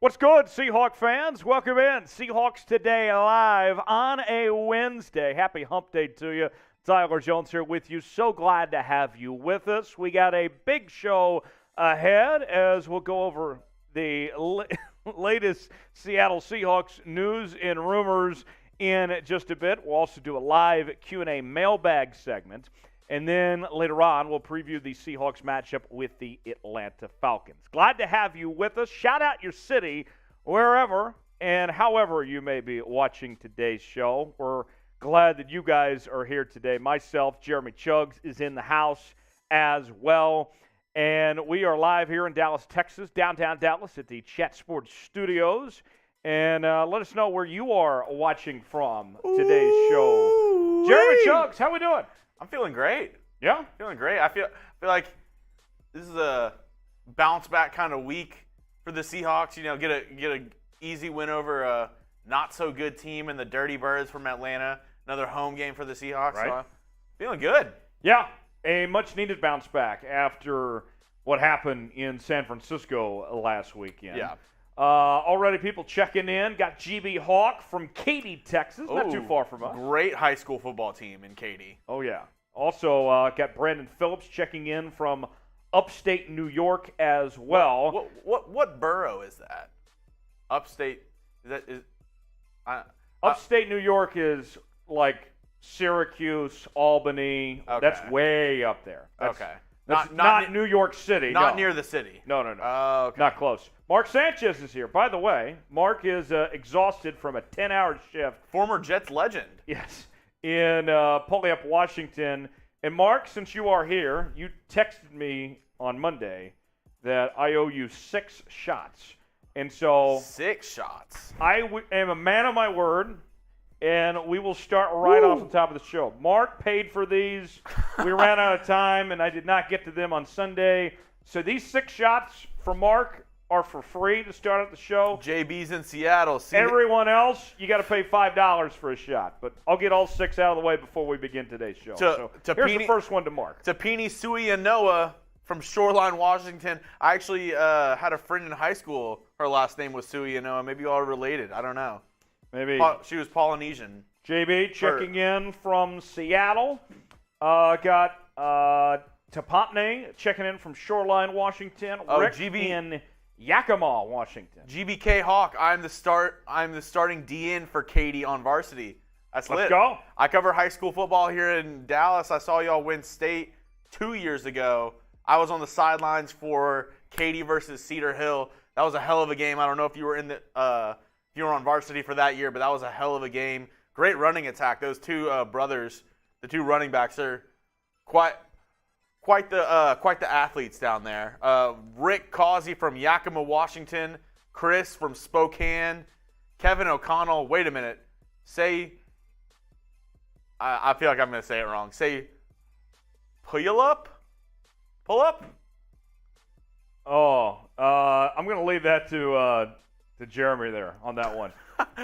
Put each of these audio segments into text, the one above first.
What's good, Seahawk fans? Welcome in. Seahawks Today live on a Wednesday. Happy hump day to you. Tyler Jones here with you. So glad to have you with us. We got a big show ahead as we'll go over the latest Seattle Seahawks news and rumors in just a bit. We'll also do a live Q&A mailbag segment. And then later on, we'll preview the Seahawks matchup with the Atlanta Falcons. Glad to have you with us. Shout out your city, wherever and however you may be watching today's show. We're glad that you guys are here today. Myself, Jeremy Chuggs, is in the house as well. And we are live here in Dallas, Texas, downtown Dallas at the Chat Sports Studios. And let us know where you are watching from today's show. Jeremy Chuggs, how we doing? I'm feeling great. Yeah? Feeling great. I feel like this is a bounce back kind of week for the Seahawks. You know, get a easy win over a not so good team in the Dirty Birds from Atlanta. Another home game for the Seahawks. Right. So I'm feeling good. Yeah, a much needed bounce back after what happened in San Francisco last weekend. Yeah. Already people checking in. Got GB Hawk from Katy, Texas. Not too far from us. Great high school football team in Katy. Oh, yeah. Also got Brandon Phillips checking in from upstate New York as well. What borough is that? Upstate? Upstate New York is like Syracuse, Albany. Okay. That's way up there. Okay. That's not New York City. Not no. near the city. No. Okay. Not close. Mark Sanchez is here. By the way, Mark is exhausted from a 10-hour shift. Former Jets legend. Yes, in Puyallup, Washington. And Mark, since you are here, you texted me on Monday that I owe you 6 shots. And so 6 shots. I am a man of my word, and we will start right off the top of the show. Mark paid for these. We ran out of time, and I did not get to them on Sunday. So these 6 shots from Mark are for free to start out the show. JB's in Seattle. Everyone else, you got to pay $5 for a shot. But I'll get all 6 out of the way before we begin today's show. So here's the first one to Mark. Tapini Sui and Noah from Shoreline, Washington. I actually had a friend in high school. Her last name was Sui and Noah. Maybe you all related. I don't know. Maybe. She was Polynesian. JB checking in from Seattle. Got Tapopne checking in from Shoreline, Washington. Rick GB in Yakima, Washington. GBK Hawk. I'm the starting DN for Katy on varsity. That's lit. Let's go. I cover high school football here in Dallas. I saw y'all win state 2 years ago. I was on the sidelines for Katy versus Cedar Hill. That was a hell of a game. I don't know if you were in the you were on varsity for that year, but that was a hell of a game. Great running attack. Those two brothers, the two running backs, are quite the athletes down there. Rick Causey from Yakima, Washington. Chris from Spokane. Kevin O'Connell. Wait a minute. I feel like I'm going to say it wrong. Say Puyallup? Pull up? Oh, I'm going to leave that to Jeremy there on that one.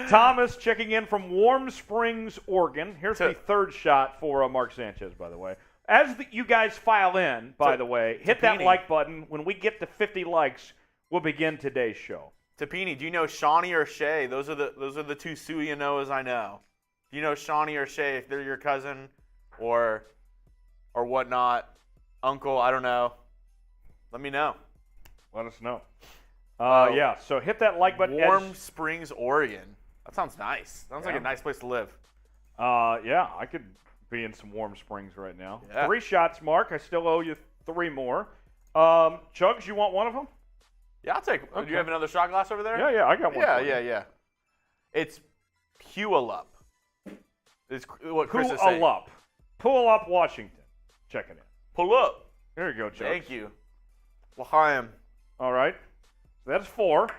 Thomas checking in from Warm Springs, Oregon. Here's the third shot for Mark Sanchez, by the way. As you guys file in, by the way, hit that like button. When we get to 50 likes, we'll begin today's show. Tapini, do you know Shawnee or Shay? Those are the two Sui and Noahs I know. Do you know Shawnee or Shay, if they're your cousin or whatnot? Uncle, I don't know. Let me know. Let us know. Yeah, so hit that like button. Warm Springs, Oregon. That sounds nice. Sounds like a nice place to live. Yeah, I could be in some Warm Springs right now. Yeah. 3 shots, Mark. I still owe you 3 more. Chuggs, you want one of them? Yeah, I'll take. Okay. Do you have another shot glass over there? Yeah, I got one. Yeah. It's Puyallup. It's what Chris is saying. Puyallup, Washington. Checking in. Pull up. There you go, Chuggs. Thank you. L'chaim. All right. So that's 4.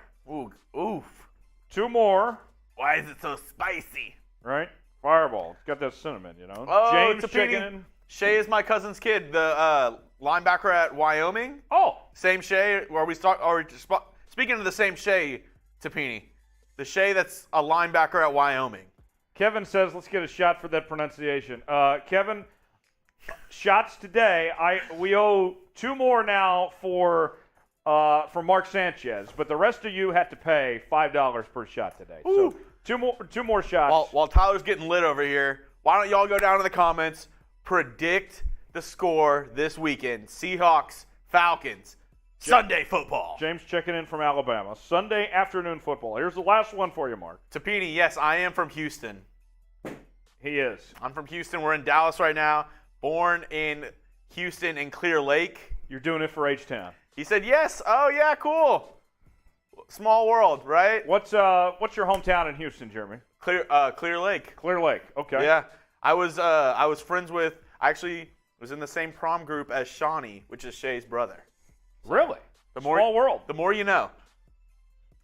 Oof. 2 more. Why is it so spicy? Right? Fireball. It's got that cinnamon, you know. Oh, James Tapini. checking in. Shay is my cousin's kid, the linebacker at Wyoming. Oh. Same Shay. Speaking of the same Shay, Tapini. The Shay that's a linebacker at Wyoming. Kevin says, let's get a shot for that pronunciation. Kevin, shots today. We owe 2 more now for from Mark Sanchez, but the rest of you have to pay $5 per shot today. Ooh. So two more shots. While Tyler's getting lit over here, why don't y'all go down in the comments, predict the score this weekend. Seahawks, Falcons, Sunday football. James checking in from Alabama. Sunday afternoon football. Here's the last one for you, Mark. Tapini, yes, I am from Houston. He is. I'm from Houston. We're in Dallas right now. Born in Houston in Clear Lake. You're doing it for H-Town. He said yes. Oh, yeah, cool. Small world, right? What's your hometown in Houston, Jeremy? Clear Lake. Clear Lake. Okay. Yeah. I was friends with, actually was in the same prom group as Shawnee, which is Shay's brother. Really? Small world. The more you know.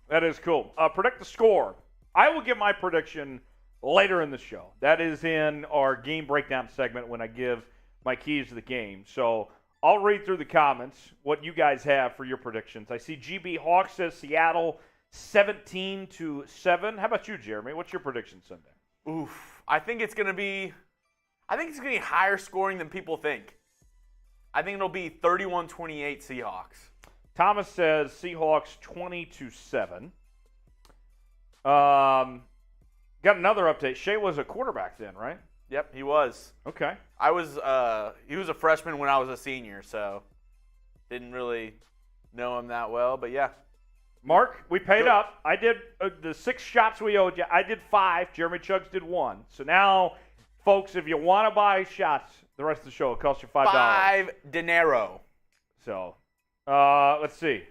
That is cool. Predict the score. I will give my prediction later in the show. That is in our game breakdown segment when I give my keys to the game. So I'll read through the comments what you guys have for your predictions. I see GB Hawk says Seattle 17-7. How about you, Jeremy? What's your prediction Sunday? Oof. I think it's gonna be higher scoring than people think. I think it'll be 31-28 Seahawks. Thomas says Seahawks 20-7. Got another update. Shea was a quarterback then, right? Yep, he was. Okay. He was a freshman when I was a senior, so didn't really know him that well, but yeah. Mark, we paid up. I did the 6 shots we owed you. I did 5. Jeremy Chugs did 1. So now, folks, if you want to buy shots, the rest of the show will cost you $5. $5 dinero. So, let's see.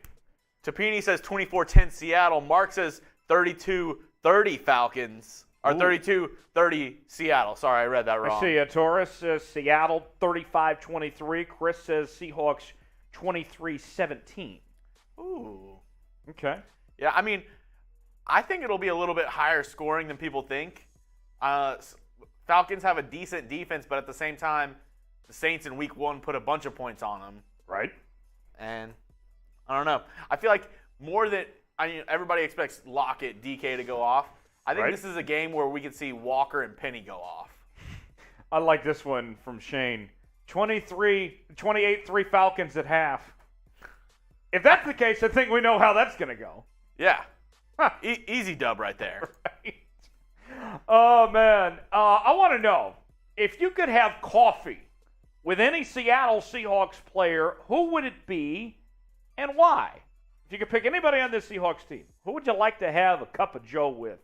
Tapini says 24-10 Seattle. Mark says 32-30 Falcons. Or 32-30 Seattle. Sorry, I read that wrong. I see. Torres says Seattle 35-23. Chris says Seahawks 23-17. Ooh. Okay. Yeah, I mean, I think it'll be a little bit higher scoring than people think. Falcons have a decent defense, but at the same time, the Saints in Week 1 put a bunch of points on them. Right. And I don't know. I feel like everybody expects Lockett, DK to go off. I think this is a game where we could see Walker and Penny go off. I like this one from Shane. 28-3 Falcons at half. If that's the case, I think we know how that's going to go. Yeah. Easy dub right there. Right. Oh, man. I want to know, if you could have coffee with any Seattle Seahawks player, who would it be and why? If you could pick anybody on this Seahawks team, who would you like to have a cup of joe with?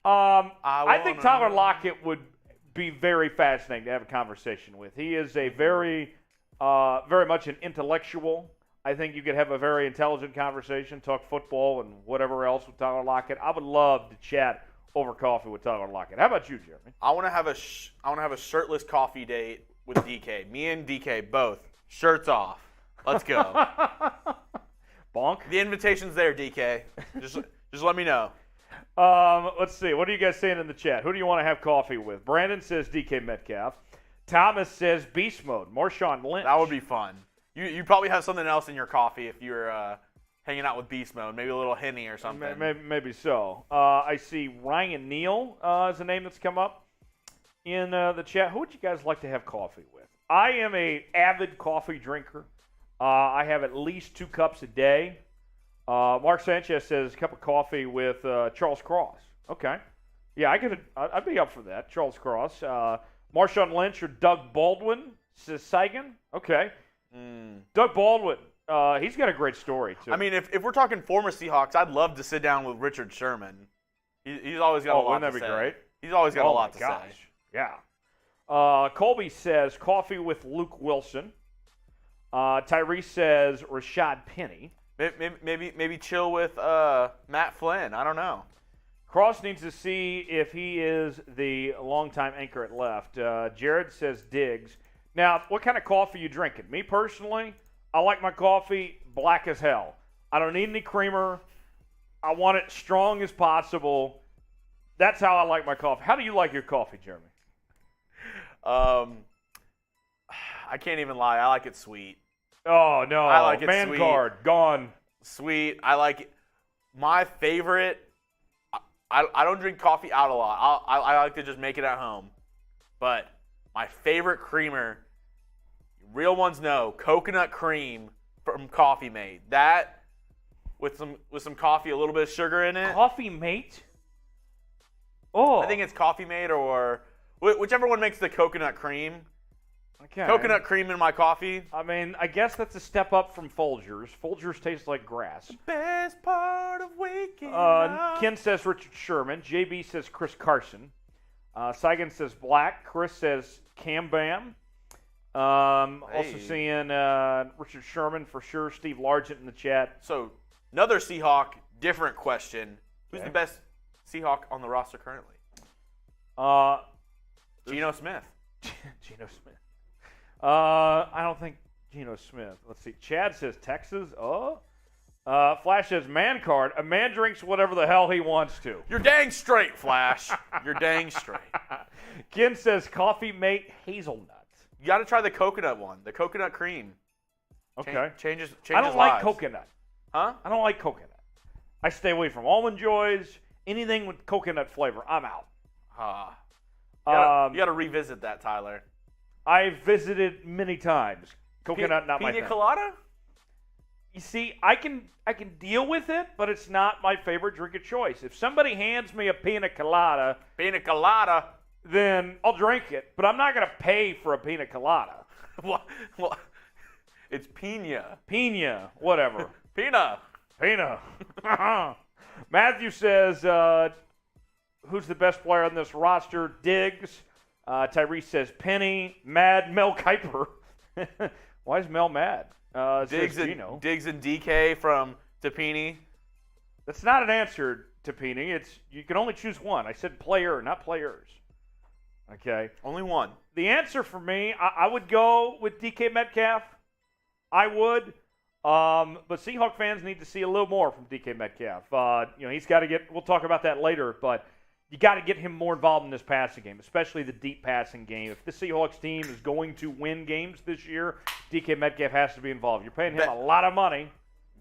I think Tyler Lockett would be very fascinating to have a conversation with. He is a very much an intellectual. I think you could have a very intelligent conversation, talk football and whatever else with Tyler Lockett. I would love to chat over coffee with Tyler Lockett. How about you, Jeremy? I want to have a shirtless coffee date with DK. Me and DK both shirts off. Let's go. Bonk. The invitation's there, DK. Just let me know. Let's see. What are you guys saying in the chat? Who do you want to have coffee with? Brandon says DK Metcalf. Thomas says Beast Mode. Marshawn Lynch. That would be fun. You probably have something else in your coffee if you're hanging out with Beast Mode. Maybe a little Henny or something. Maybe so. I see Ryan Neal is a name that's come up in the chat. Who would you guys like to have coffee with? I am an avid coffee drinker. I have at least 2 cups a day. Mark Sanchez says a cup of coffee with Charles Cross. Okay. Yeah, I'd be up for that. Charles Cross. Marshawn Lynch or Doug Baldwin says Saigon. Okay. Doug Baldwin. He's got a great story, too. I mean, if we're talking former Seahawks, I'd love to sit down with Richard Sherman. He's always got a lot to say. Wouldn't that be great? He's always got a lot to say. Yeah. Colby says coffee with Luke Wilson. Tyrese says Rashaad Penny. Maybe chill with Matt Flynn. I don't know. Cross needs to see if he is the longtime anchor at left. Jared says Diggs. Now, what kind of coffee are you drinking? Me personally, I like my coffee black as hell. I don't need any creamer. I want it strong as possible. That's how I like my coffee. How do you like your coffee, Jeremy? I can't even lie. I like it sweet. Oh, no. I like it Man sweet. card, gone. Sweet. I like it. My favorite, I don't drink coffee out a lot. I like to just make it at home. But my favorite creamer, real ones know, coconut cream from Coffee Mate. That with some coffee, a little bit of sugar in it. Coffee Mate? Oh. I think it's Coffee Mate or whichever one makes the coconut cream. Okay. Coconut cream in my coffee. I mean, I guess that's a step up from Folgers. Folgers taste like grass. Best part of waking up. Ken says Richard Sherman. JB says Chris Carson. Saigon says Black. Chris says Cam Bam. Also seeing Richard Sherman for sure. Steve Largent in the chat. So, another Seahawk, different question. Who's the best Seahawk on the roster currently? Geno Smith. Geno Smith. I don't think Geno Smith. Let's see. Chad says Texas. Flash says man card. A man drinks whatever the hell he wants to. You're dang straight, Flash. You're dang straight. Ken says Coffee Mate hazelnut. You got to try the coconut one, the coconut cream. Okay. Changes I don't like coconut. Huh? I don't like coconut. I stay away from Almond Joys. Anything with coconut flavor, I'm out. You got to revisit that, Tyler. I've visited many times. Coconut, not my thing. Pina colada? You see, I can deal with it, but it's not my favorite drink of choice. If somebody hands me a pina colada, then I'll drink it. But I'm not going to pay for a pina colada. What? It's pina. Pina, whatever. Pina. Matthew says, who's the best player on this roster? Diggs. Tyrese says Penny. Mad. Mel Kiper. Why is Mel mad? Diggs and DK from Tapini. That's not an answer, Tapini. It's you can only choose one. I said player, not players. Okay. Only one. The answer for me, I would go with DK Metcalf. I would. But Seahawk fans need to see a little more from DK Metcalf. He's got to get – we'll talk about that later, but you got to get him more involved in this passing game, especially the deep passing game. If the Seahawks team is going to win games this year, DK Metcalf has to be involved. You're paying him a lot of money.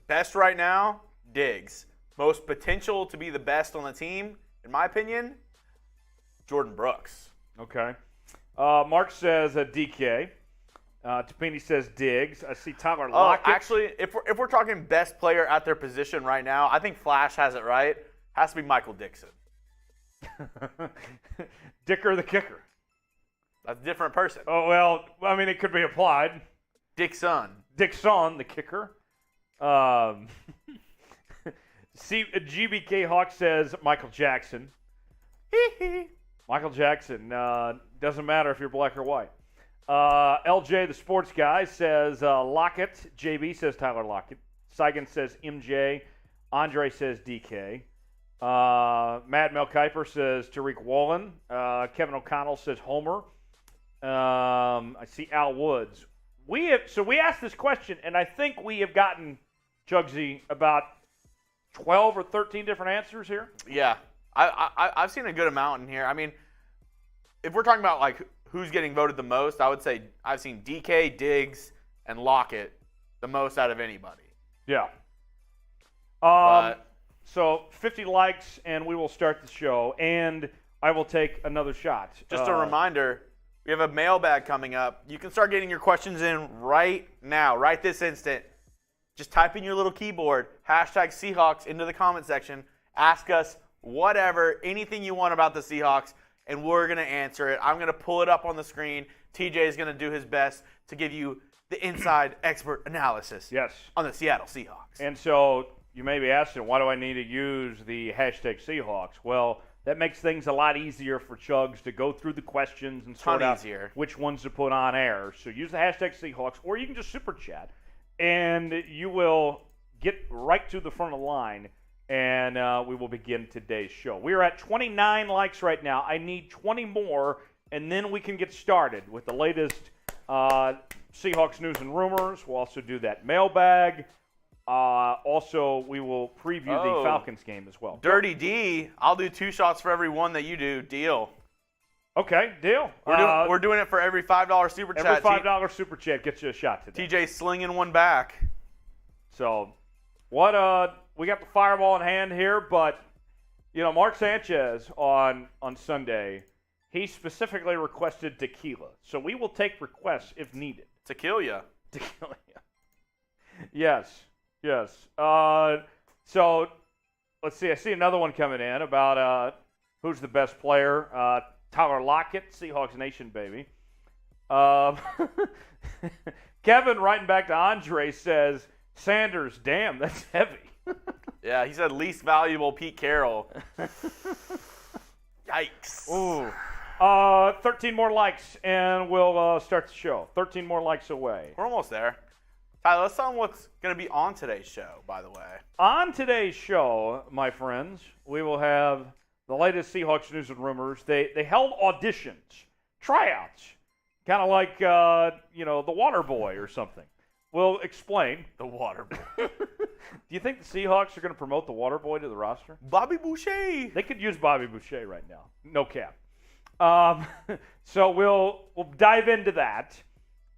Best right now, Diggs. Most potential to be the best on the team, in my opinion, Jordan Brooks. Okay. Mark says DK. Tapini says Diggs. I see Tyler Lockett. Actually, if we're talking best player at their position right now, I think Flash has it right. Has to be Michael Dixon. Dicker the kicker. That's a different person. Oh, well, I mean, it could be applied. Dixon the kicker. GBK Hawk says Michael Jackson. Michael Jackson. Doesn't matter if you're black or white. LJ, the sports guy, says Lockett. JB says Tyler Lockett. Saigon says MJ. Andre says DK. Matt Mel Kiper says Tariq Woolen. Kevin O'Connell says Homer. I see Al Woods. We asked this question, and I think we have gotten, Jugsy, about 12 or 13 different answers here. Yeah. I've seen a good amount in here. I mean, if we're talking about, like, who's getting voted the most, I would say I've seen DK, Diggs, and Lockett the most out of anybody. Yeah. So 50 likes, and we will start the show, and I will take another shot. Just a reminder, we have a mailbag coming up. You can start getting your questions in right now, right this instant. Just type in your little keyboard, #Seahawks into the comment section. Ask us whatever, anything you want about the Seahawks, and we're going to answer it. I'm going to pull it up on the screen. TJ is going to do his best to give you the inside expert analysis on the Seattle Seahawks. And so you may be asking, why do I need to use the #Seahawks? Well, that makes things a lot easier for Chugs to go through the questions and sort out which ones to put on air. So use the #Seahawks, or you can just super chat, and you will get right to the front of the line, and we will begin today's show. We are at 29 likes right now. I need 20 more, and then we can get started with the latest Seahawks news and rumors. We'll also do that mailbag. Also, we will preview the Falcons game as well. Dirty D, I'll do 2 shots for every one that you do. Deal. Okay, deal. We're doing it for every $5 super chat. Every $5 super chat gets you a shot today. TJ slinging one back. So, we got the fireball in hand here, but Mark Sanchez on Sunday, he specifically requested tequila. So we will take requests if needed. Tequila. Yes. So let's see. I see another one coming in about who's the best player. Tyler Lockett, Seahawks Nation, baby. Kevin, writing back to Andre, says, Sanders, damn, that's heavy. Yeah, he said least valuable Pete Carroll. Yikes. Ooh. 13 more likes, and we'll start the show. 13 more likes away. We're almost there. Tyler, let's tell them what's going to be on today's show, by the way. On today's show, my friends, we will have the latest Seahawks news and rumors. They held auditions, tryouts, kind of like, the Water Boy or something. We'll explain. The Water Boy. Do you think the Seahawks are going to promote the Water Boy to the roster? Bobby Boucher. They could use Bobby Boucher right now. No cap. So we'll dive into that.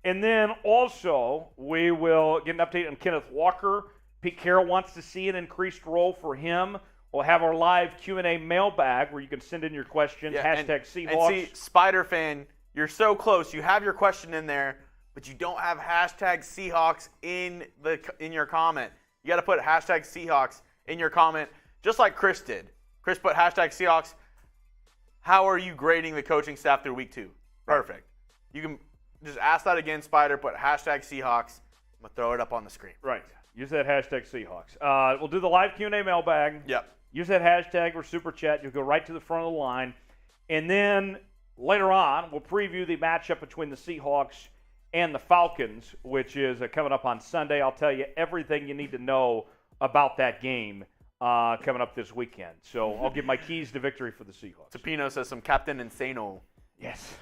And then also we will get an update on Kenneth Walker. Pete Carroll wants to see an increased role for him. We'll have our live Q&A mailbag where you can send in your questions. Hashtag Seahawks. And see, Spider fan, you're so close. You have your question in there, but you don't have hashtag Seahawks in your comment. You got to put hashtag Seahawks in your comment, just like Chris did. Chris put hashtag Seahawks. How are you grading the coaching staff through week 2? Perfect. You can just ask that again, Spider. Put hashtag Seahawks. I'm going to throw it up on the screen. Right. Use that hashtag Seahawks. We'll do the live Q&A mailbag. Yep. Use that hashtag or super chat. You'll go right to the front of the line. And then later on, we'll preview the matchup between the Seahawks and the Falcons, which is coming up on Sunday. I'll tell you everything you need to know about that game coming up this weekend. So I'll give my keys to victory for the Seahawks. Tapino says some Captain Insano. Yes.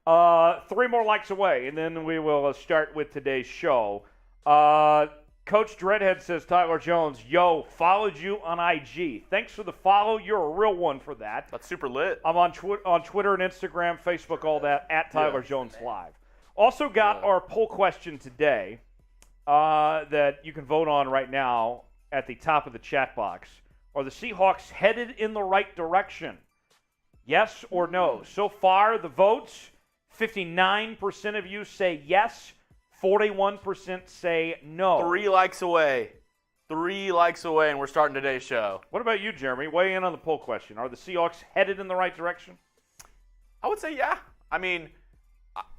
3 more likes away, and then we will start with today's show. Coach Dreadhead says, Tyler Jones, yo, followed you on IG. Thanks for the follow. You're a real one for that. That's super lit. I'm on Twitter and Instagram, Facebook, all that, at Tyler Jones Live. Also got our poll question today that you can vote on right now at the top of the chat box. Are the Seahawks headed in the right direction? Yes or no? So far, the votes, 59% of you say yes, 41% say no. 3 likes away. 3 likes away, and we're starting today's show. What about you, Jeremy? Weigh in on the poll question. Are the Seahawks headed in the right direction? I would say yeah. I mean,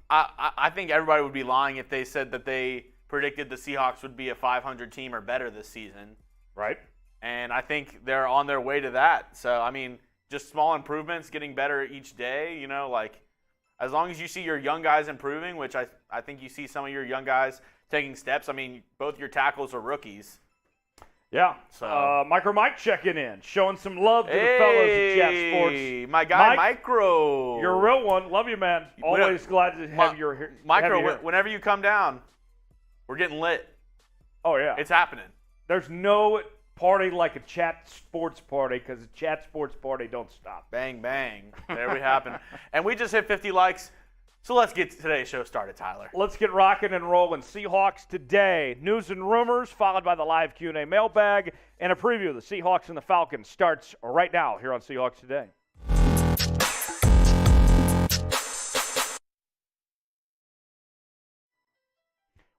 I think everybody would be lying if they said that they predicted the Seahawks would be a 500 team or better this season. Right. And I think they're on their way to that. So, I mean, just small improvements, getting better each day, as long as you see your young guys improving, which I think you see some of your young guys taking steps. I mean, both your tackles are rookies. Yeah. So Micro Mike checking in, showing some love to the fellows at Chat Sports. My guy, Micro. You're a real one. Love you, man. Always glad to have you here. Micro, whenever you come down, we're getting lit. Oh, yeah. It's happening. There's no party like a Chat Sports party because a Chat Sports party don't stop. Bang, bang. There we happen. And we just hit 50 likes. So let's get today's show started, Tyler. Let's get rocking and rolling. Seahawks Today. News and rumors, followed by the live Q&A mailbag, and a preview of the Seahawks and the Falcons starts right now here on Seahawks Today.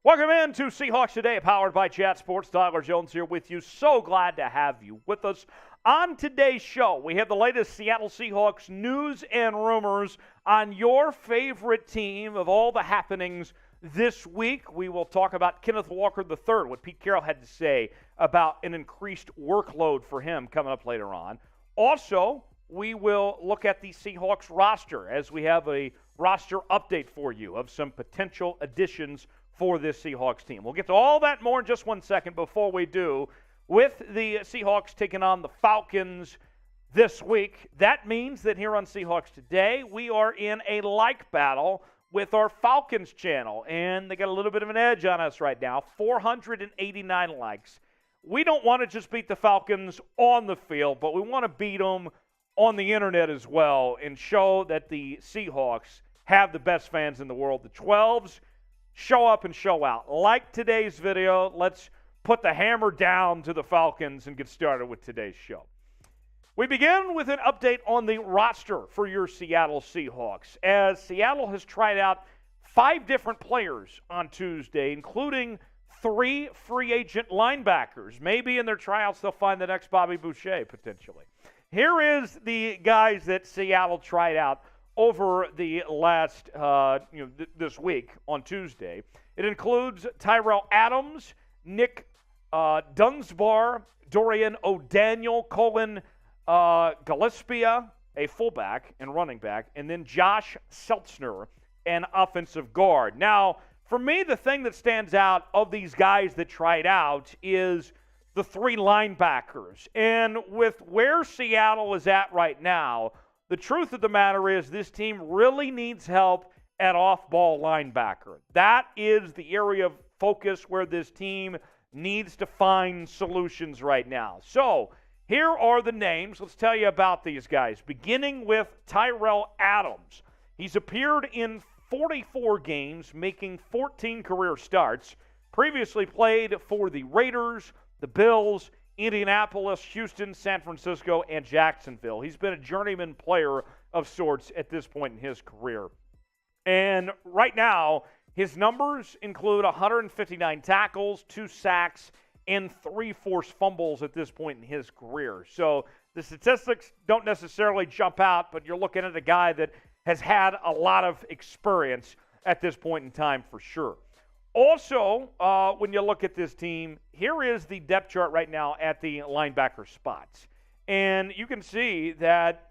Welcome in to Seahawks Today, powered by Chat Sports. Tyler Jones here with you. So glad to have you with us. On today's show, we have the latest Seattle Seahawks news and rumors on your favorite team of all the happenings this week. We will talk about Kenneth Walker III, what Pete Carroll had to say about an increased workload for him coming up later on. Also, we will look at the Seahawks roster as we have a roster update for you of some potential additions for this Seahawks team. We'll get to all that more in just 1 second. Before we do, with the Seahawks taking on the Falcons this week, that means that here on Seahawks Today, we are in a like battle with our Falcons channel, and they got a little bit of an edge on us right now, 489 likes. We don't want to just beat the Falcons on the field, but we want to beat them on the internet as well and show that the Seahawks have the best fans in the world. The 12s show up and show out. Like today's video, let's put the hammer down to the Falcons and get started with today's show. We begin with an update on the roster for your Seattle Seahawks, as Seattle has tried out 5 different players on Tuesday, including 3 free agent linebackers. Maybe in their tryouts they'll find the next Bobby Boucher, potentially. Here is the guys that Seattle tried out over the last, this week on Tuesday. It includes Tyrell Adams, Nick Dunsbar, Dorian O'Daniel, Cullen, Gillaspia, a fullback and running back, and then Josh Seltzner, an offensive guard. Now, for me, the thing that stands out of these guys that tried out is the 3 linebackers. And with where Seattle is at right now, the truth of the matter is this team really needs help at off-ball linebacker. That is the area of focus where this team needs to find solutions right now. So, here are the names. Let's tell you about these guys, beginning with Tyrell Adams. He's appeared in 44 games, making 14 career starts. Previously played for the Raiders, the Bills, Indianapolis, Houston, San Francisco, and Jacksonville. He's been a journeyman player of sorts at this point in his career. And right now, his numbers include 159 tackles, 2 sacks, and 3 forced fumbles at this point in his career. So the statistics don't necessarily jump out, but you're looking at a guy that has had a lot of experience at this point in time for sure. Also, when you look at this team, here is the depth chart right now at the linebacker spots. And you can see that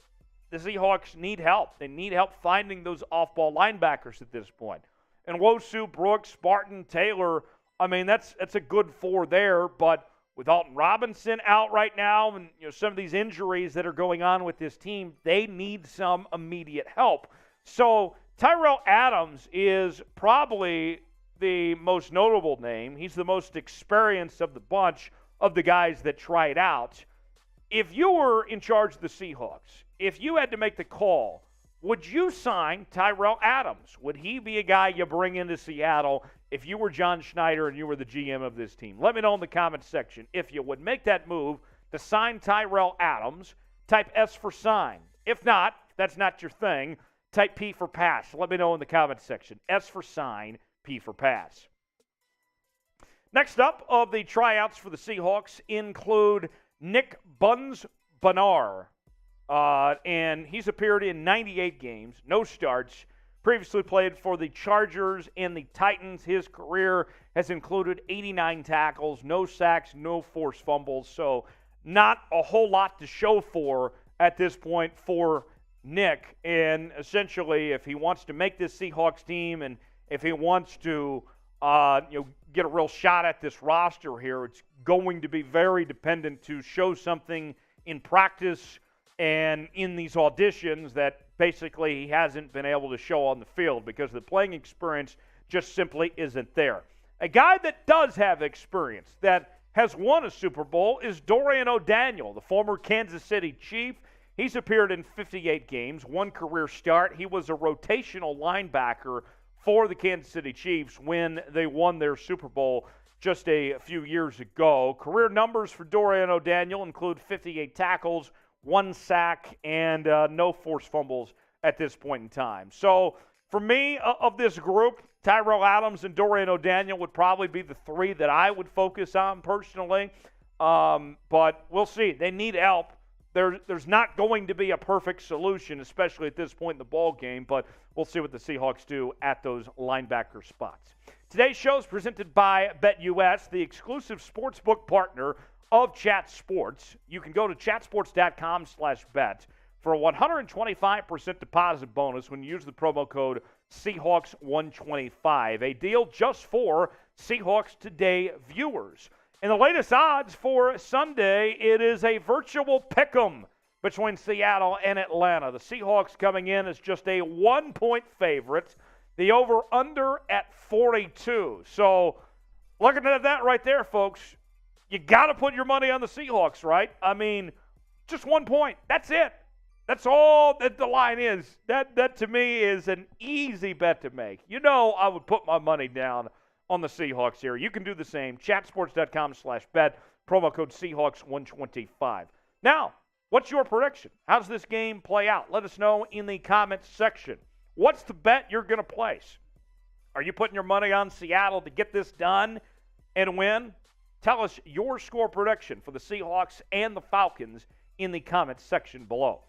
the Seahawks need help. They need help finding those off-ball linebackers at this point. And Nwosu, Brooks, Spartan, Taylor, I mean, that's a good 4 there, but with Alton Robinson out right now and some of these injuries that are going on with this team, they need some immediate help. So Tyrell Adams is probably the most notable name. He's the most experienced of the bunch of the guys that tried out. If you were in charge of the Seahawks, if you had to make the call, would you sign Tyrell Adams? Would he be a guy you bring into Seattle if you were John Schneider and you were the GM of this team? Let me know in the comments section. If you would make that move to sign Tyrell Adams, type S for sign. If not, if that's not your thing, type P for pass. Let me know in the comments section. S for sign, P for pass. Next up of the tryouts for the Seahawks include Nick Dzubnar. And he's appeared in 98 games, no starts. Previously played for the Chargers and the Titans. His career has included 89 tackles, no sacks, no forced fumbles. So not a whole lot to show for at this point for Nick. And essentially, if he wants to make this Seahawks team and if he wants to get a real shot at this roster here, it's going to be very dependent to show something in practice and in these auditions that basically he hasn't been able to show on the field because the playing experience just simply isn't there. A guy that does have experience, that has won a Super Bowl, is Dorian O'Daniel, the former Kansas City Chief. He's appeared in 58 games, 1 career start. He was a rotational linebacker for the Kansas City Chiefs when they won their Super Bowl just a few years ago. Career numbers for Dorian O'Daniel include 58 tackles, 1 sack, and no forced fumbles at this point in time. So for me, of this group, Tyrell Adams and Dorian O'Daniel would probably be the 3 that I would focus on personally. But we'll see. They need help. There's not going to be a perfect solution, especially at this point in the ball game, but we'll see what the Seahawks do at those linebacker spots. Today's show is presented by BetUS, the exclusive sportsbook partner of Chat Sports. You can go to chatsports.com/bet for a 125% deposit bonus when you use the promo code Seahawks125, a deal just for Seahawks Today viewers. In the latest odds for Sunday, it is a virtual pick'em between Seattle and Atlanta. The Seahawks coming in as just a 1-point favorite. The over-under at 42. So looking at that right there, folks, you got to put your money on the Seahawks, right? I mean, just 1 point. That's it. That's all that the line is. That to me is an easy bet to make. You know I would put my money down on the Seahawks here. You can do the same. Chatsports.com/bet. Promo code Seahawks125. Now, what's your prediction? How does this game play out? Let us know in the comments section. What's the bet you're going to place? Are you putting your money on Seattle to get this done and win? Tell us your score prediction for the Seahawks and the Falcons in the comments section below.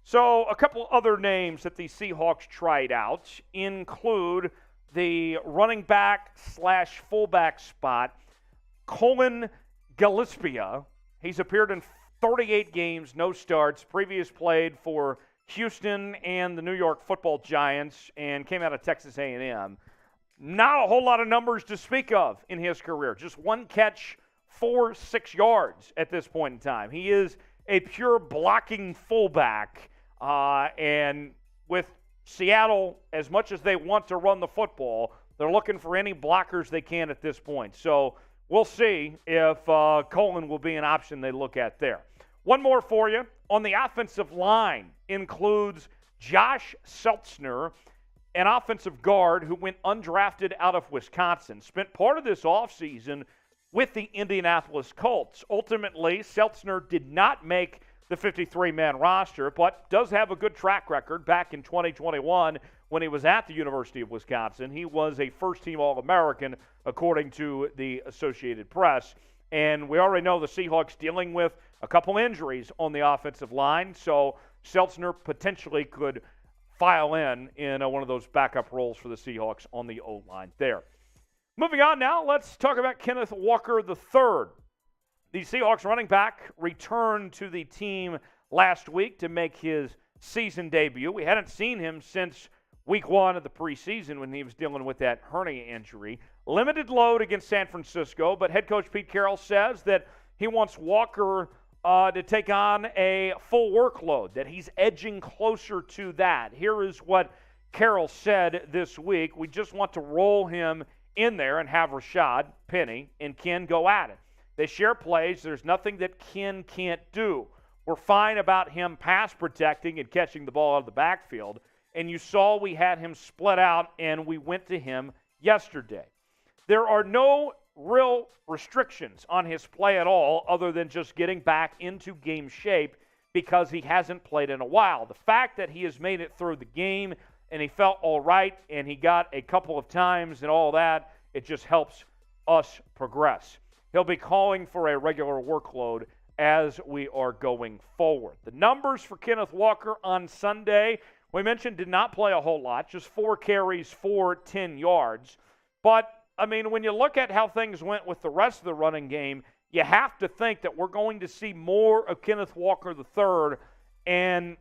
So a couple other names that the Seahawks tried out include the running back / fullback spot, Cullen Gillaspia. He's appeared in 38 games, no starts. Previous played for Houston and the New York Football Giants and came out of Texas A&M. Not a whole lot of numbers to speak of in his career. Just one catch for 6 yards at this point in time. He is a pure blocking fullback. And with Seattle, as much as they want to run the football, they're looking for any blockers they can at this point. So we'll see if Cullen will be an option they look at there. One more for you. On the offensive line includes Josh Seltzner, an offensive guard who went undrafted out of Wisconsin. Spent part of this offseason with the Indianapolis Colts. Ultimately, Seltzner did not make the 53-man roster, but does have a good track record. Back in 2021, when he was at the University of Wisconsin, he was a first-team All-American, according to the Associated Press. And we already know the Seahawks dealing with a couple injuries on the offensive line, so Seltzner potentially could file in one of those backup roles for the Seahawks on the O-line there. Moving on now, let's talk about Kenneth Walker III. The Seahawks running back returned to the team last week to make his season debut. We hadn't seen him since week 1 of the preseason when he was dealing with that hernia injury. Limited load against San Francisco, but head coach Pete Carroll says that he wants Walker to take on a full workload, that he's edging closer to that. Here is what Carroll said this week. We just want to roll him in there and have Rashaad Penny and Ken go at it. They share plays. There's nothing that Ken can't do. We're fine about him pass protecting and catching the ball out of the backfield. And you saw we had him split out, and we went to him yesterday. There are no real restrictions on his play at all other than just getting back into game shape because he hasn't played in a while. The fact that he has made it through the game and he felt all right and he got a couple of times and all that, it just helps us progress. He'll be calling for a regular workload as we are going forward. The numbers for Kenneth Walker on Sunday, we mentioned, did not play a whole lot, just 4 carries for 10 yards. But, I mean, when you look at how things went with the rest of the running game, you have to think that we're going to see more of Kenneth Walker III, and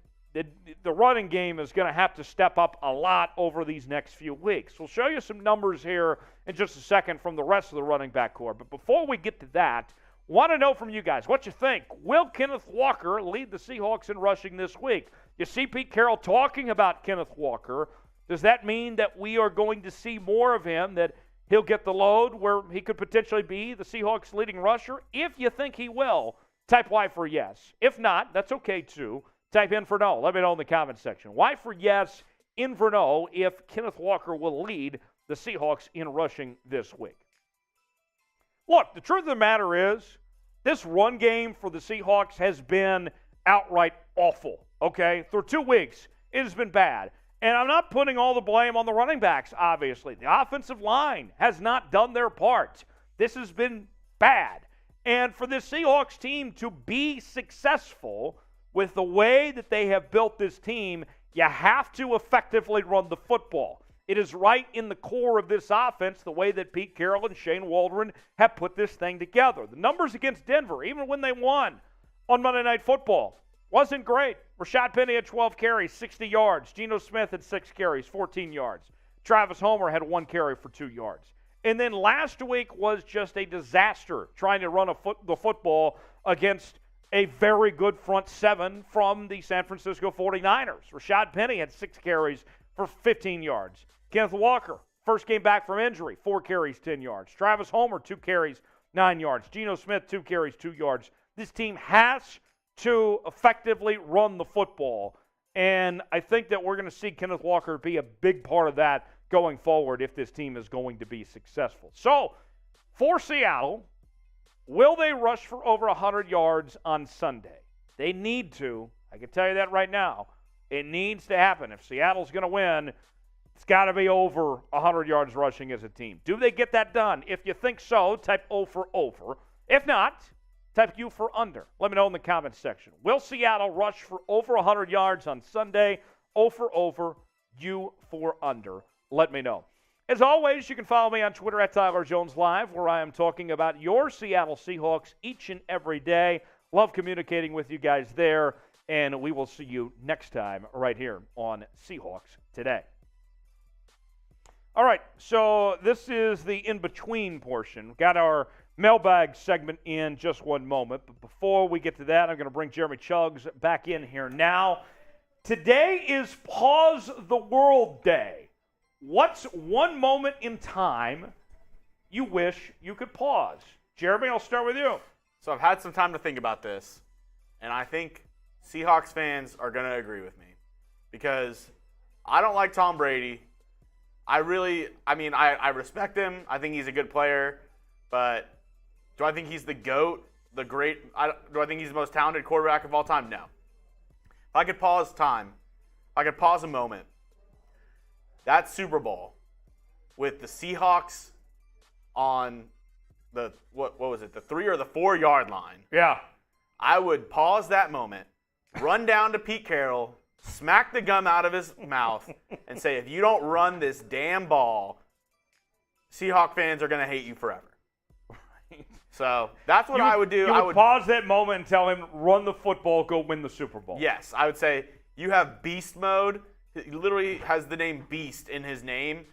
the running game is going to have to step up a lot over these next few weeks. We'll show you some numbers here in just a second from the rest of the running back core. But before we get to that, want to know from you guys what you think. Will Kenneth Walker lead the Seahawks in rushing this week? You see Pete Carroll talking about Kenneth Walker. Does that mean that we are going to see more of him, that he'll get the load where he could potentially be the Seahawks' leading rusher? If you think he will, type Y for yes. If not, that's okay too. Type in for no. Let me know in the comments section. Y for yes, in for no, if Kenneth Walker will lead the Seahawks in rushing this week. Look, the truth of the matter is, this run game for the Seahawks has been outright awful, okay? Through 2 weeks, it has been bad. And I'm not putting all the blame on the running backs, obviously. The offensive line has not done their part. This has been bad. And for this Seahawks team to be successful with the way that they have built this team, you have to effectively run the football. It is right in the core of this offense, the way that Pete Carroll and Shane Waldron have put this thing together. The numbers against Denver, even when they won on Monday Night Football, wasn't great. Rashaad Penny had 12 carries, 60 yards. Geno Smith had 6 carries, 14 yards. Travis Homer had 1 carry for 2 yards. And then last week was just a disaster trying to run the football against a very good front 7 from the San Francisco 49ers. Rashaad Penny had 6 carries for 15 yards. Kenneth Walker, first game back from injury, 4 carries, 10 yards. Travis Homer, 2 carries, 9 yards. Geno Smith, 2 carries, 2 yards. This team has to effectively run the football, and I think that we're going to see Kenneth Walker be a big part of that going forward if this team is going to be successful. So, for Seattle, will they rush for over 100 yards on Sunday? They need to. I can tell you that right now. It needs to happen. If Seattle's going to win, It's got to be over 100 yards rushing as a team. Do they get that done? If you think so, type O for over. If not, type U for under. Let me know in the comments section. Will Seattle rush for over 100 yards on Sunday? O for over, U for under. Let me know. As always, you can follow me on Twitter at Tyler Jones Live, where I am talking about your Seattle Seahawks each and every day. Love communicating with you guys there, and we will see you next time right here on Seahawks Today. All right, so this is the in-between portion. Got our mailbag segment in just one moment, but before we get to that, I'm going to bring Jeremy Chuggs back in here now. Today is Pause the World Day. What's one moment in time you wish you could pause? Jeremy, I'll start with you. So I've had some time to think about this, and I think Seahawks fans are going to agree with me because I don't like Tom Brady. I respect him. I think he's a good player, but do I think he's the GOAT, do I think he's the most talented quarterback of all time? No. If I could pause time, if I could pause a moment, that Super Bowl with the Seahawks on the, what was it, the 3 or the 4 yard line. Yeah. I would pause that moment, run down to Pete Carroll, smack the gum out of his mouth, and say, if you don't run this damn ball, Seahawk fans are going to hate you forever. So that's what I would do. I would pause that moment and tell him, run the football, go win the Super Bowl. Yes, I would say, you have beast mode. He literally has the name Beast in his name.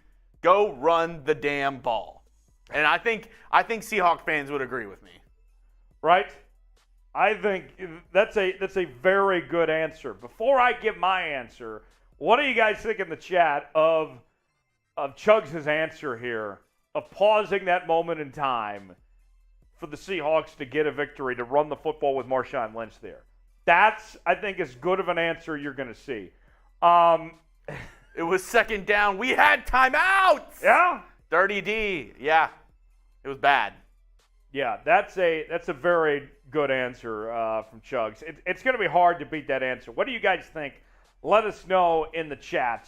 Go run the damn ball. And I think Seahawk fans would agree with me. Right? I think that's a very good answer. Before I give my answer, what do you guys think in the chat of Chuggs' answer here, of pausing that moment in time for the Seahawks to get a victory, to run the football with Marshawn Lynch there? That's, I think, as good of an answer you're going to see. It was second down. We had timeouts. Yeah. Dirty D. Yeah. It was bad. Yeah, that's a very good answer from Chuggs. It's going to be hard to beat that answer. What do you guys think? Let us know in the chat.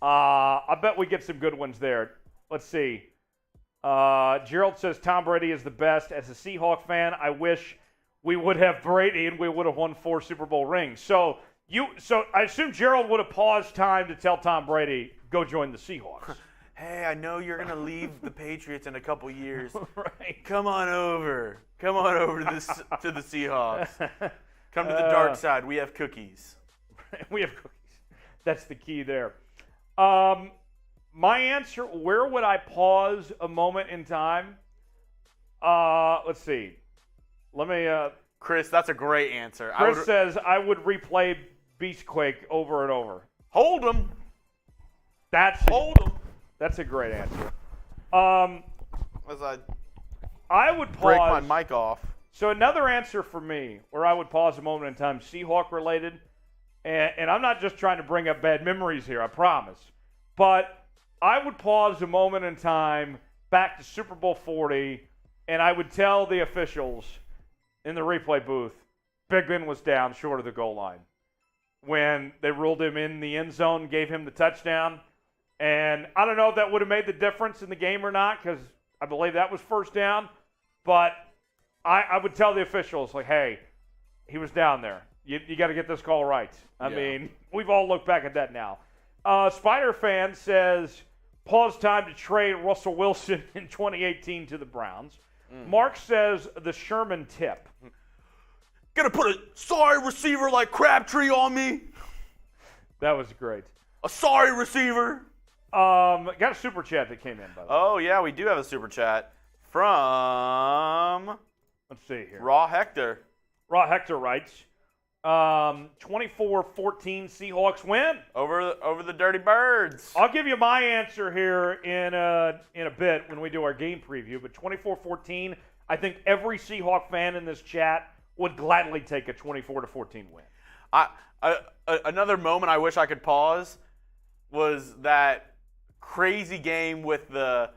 I bet we get some good ones there. Let's see. Gerald says Tom Brady is the best. As a Seahawk fan, I wish we would have Brady and we would have won 4 Super Bowl rings. So I assume Gerald would have paused time to tell Tom Brady, go join the Seahawks. Hey, I know you're going to leave the Patriots in a couple years. Right. Come on over to the Seahawks. Come to the dark side. We have cookies. We have cookies. That's the key there. My answer, where would I pause a moment in time? Let's see. Let me. Chris, that's a great answer. Chris says I would replay Beastquake over and over. Hold them. Hold them. That's a great answer. As I would pause. break my mic off. So another answer for me, where I would pause a moment in time, Seahawk related, and I'm not just trying to bring up bad memories here, I promise, but I would pause a moment in time back to Super Bowl 40, and I would tell the officials in the replay booth, Big Ben was down short of the goal line. When they ruled him in the end zone, gave him the touchdown. And I don't know if that would have made the difference in the game or not, because I believe that was first down. But I would tell the officials, like, hey, he was down there. You got to get this call right. I mean, we've all looked back at that now. Spider Fan says, pause time to trade Russell Wilson in 2018 to the Browns. Mark says, the Sherman tip. Gonna put a sorry receiver like Crabtree on me? That was great. A sorry receiver? Got a super chat that came in, by the way. Oh, yeah, we do have a super chat from, let's see here. Raw Hector. Raw Hector writes, 24-14 Seahawks win. Over the Dirty Birds. I'll give you my answer here in a bit when we do our game preview, but 24-14, I think every Seahawk fan in this chat would gladly take a 24-14 win. Another moment I wish I could pause was that crazy game with the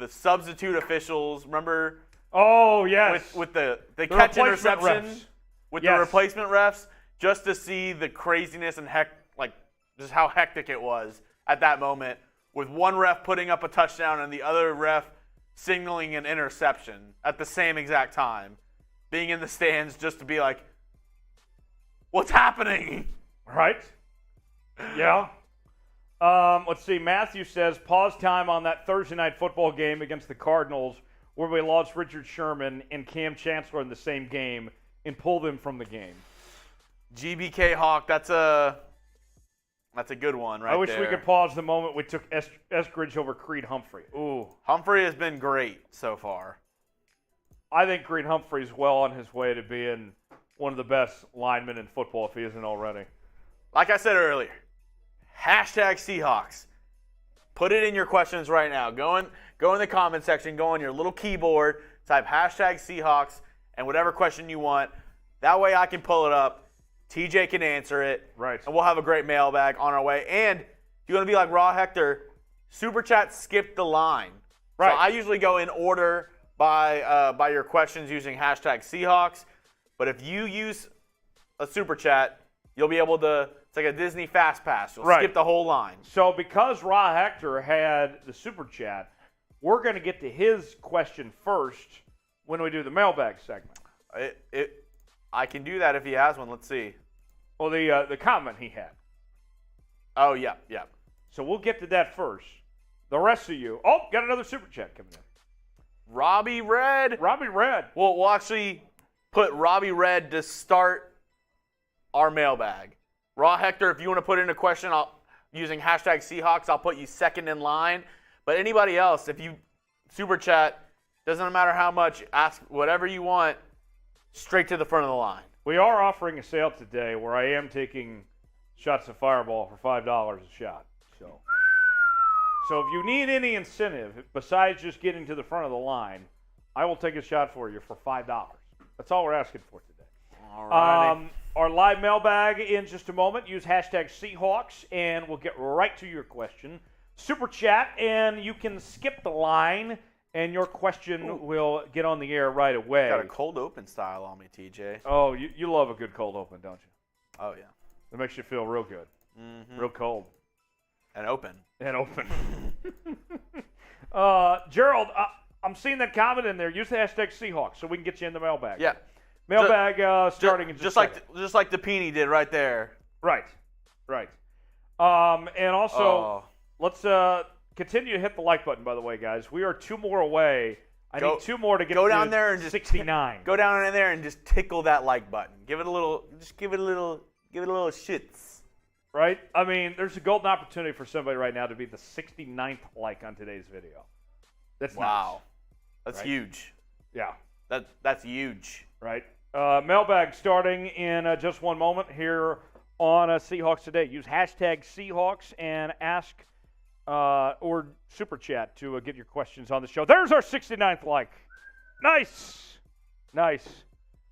substitute officials. Remember? Oh yes. With the catch interception refs. With the replacement refs, just to see the craziness and just how hectic it was at that moment with one ref putting up a touchdown and the other ref signaling an interception at the same exact time, being in the stands just to be like, what's happening? Right? Yeah. Let's see. Matthew says, pause time on that Thursday night football game against the Cardinals where we lost Richard Sherman and Cam Chancellor in the same game and pull them from the game. GBK Hawk, that's a good one right there. I wish we could pause the moment we took Eskridge over Creed Humphrey. Ooh. Humphrey has been great so far. I think Creed Humphrey's well on his way to being one of the best linemen in football if he isn't already. Like I said earlier, hashtag Seahawks. Put it in your questions right now. Go in the comment section. Go on your little keyboard. Type hashtag Seahawks and whatever question you want. That way I can pull it up. TJ can answer it. Right. And we'll have a great mailbag on our way. And if you want to be like Raw Hector, Super Chat skipped the line. Right. So I usually go in order by your questions using hashtag Seahawks. But if you use a Super Chat, you'll be able to, it's like a Disney Fast Pass. You'll skip the whole line. So because Raw Hector had the Super Chat, we're going to get to his question first when we do the mailbag segment. I can do that if he has one. Let's see. Well, the comment he had. Oh, yeah. So we'll get to that first. The rest of you. Oh, got another Super Chat coming in. Robbie Red. We'll actually put Robbie Red to start our mailbag. Raw Hector, if you want to put in a question using hashtag Seahawks, I'll put you second in line. But anybody else, if you Super Chat, doesn't matter how much, ask whatever you want, straight to the front of the line. We are offering a sale today where I am taking shots of Fireball for $5 a shot. So if you need any incentive besides just getting to the front of the line, I will take a shot for you for $5. That's all we're asking for today. All right. Our live mailbag in just a moment. Use hashtag Seahawks, and we'll get right to your question. Super Chat, and you can skip the line, and your question will get on the air right away. Got a cold open style on me, TJ. Oh, you love a good cold open, don't you? Oh, yeah. It makes you feel real good. Mm-hmm. Real cold. And open. Gerald, I'm seeing that comment in there. Use the hashtag Seahawks so we can get you in the mailbag. Yeah. Mailbag starting in just like the Peony did right there. Right. And also, let's continue to hit the like button, by the way, guys. We are 2 more away. I need 2 more to get down there and 69. Go down in there and just tickle that like button. Give it a little shits. Right? I mean, there's a golden opportunity for somebody right now to be the 69th like on today's video. That's wow. Nice. That's huge. Yeah. That's huge. Right. Mailbag starting in just one moment here on Seahawks Today. Use hashtag Seahawks and ask or Super Chat to get your questions on the show. There's our 69th like. Nice.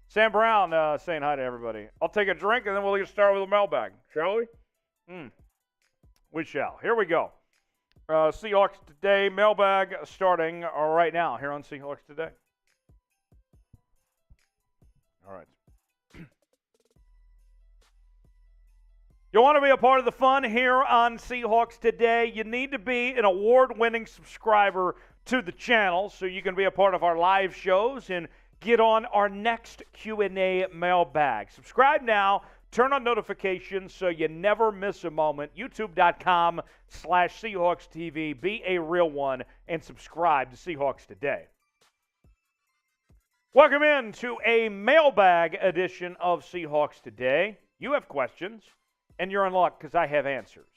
Sam Brown saying hi to everybody. I'll take a drink and then we'll get started with a mailbag. Shall we? We shall. Here we go. Seahawks Today mailbag starting right now here on Seahawks Today. All right. You want to be a part of the fun here on Seahawks Today, you need to be an award-winning subscriber to the channel so you can be a part of our live shows and get on our next Q&A mailbag. Subscribe now. Turn on notifications so you never miss a moment. YouTube.com/Seahawks TV. Be a real one and subscribe to Seahawks Today. Welcome in to a mailbag edition of Seahawks Today. You have questions, and you're in luck because I have answers.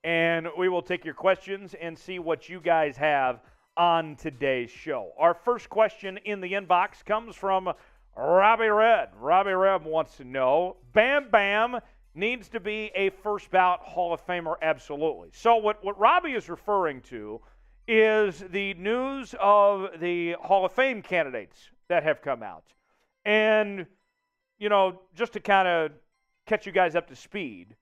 And we will take your questions and see what you guys have on today's show. Our first question in the inbox comes from Robbie Red. Robbie Red wants to know, Bam Bam needs to be a first ballot Hall of Famer? Absolutely. So what Robbie is referring to is the news of the Hall of Fame candidates that have come out. And, just to kind of catch you guys up to speed,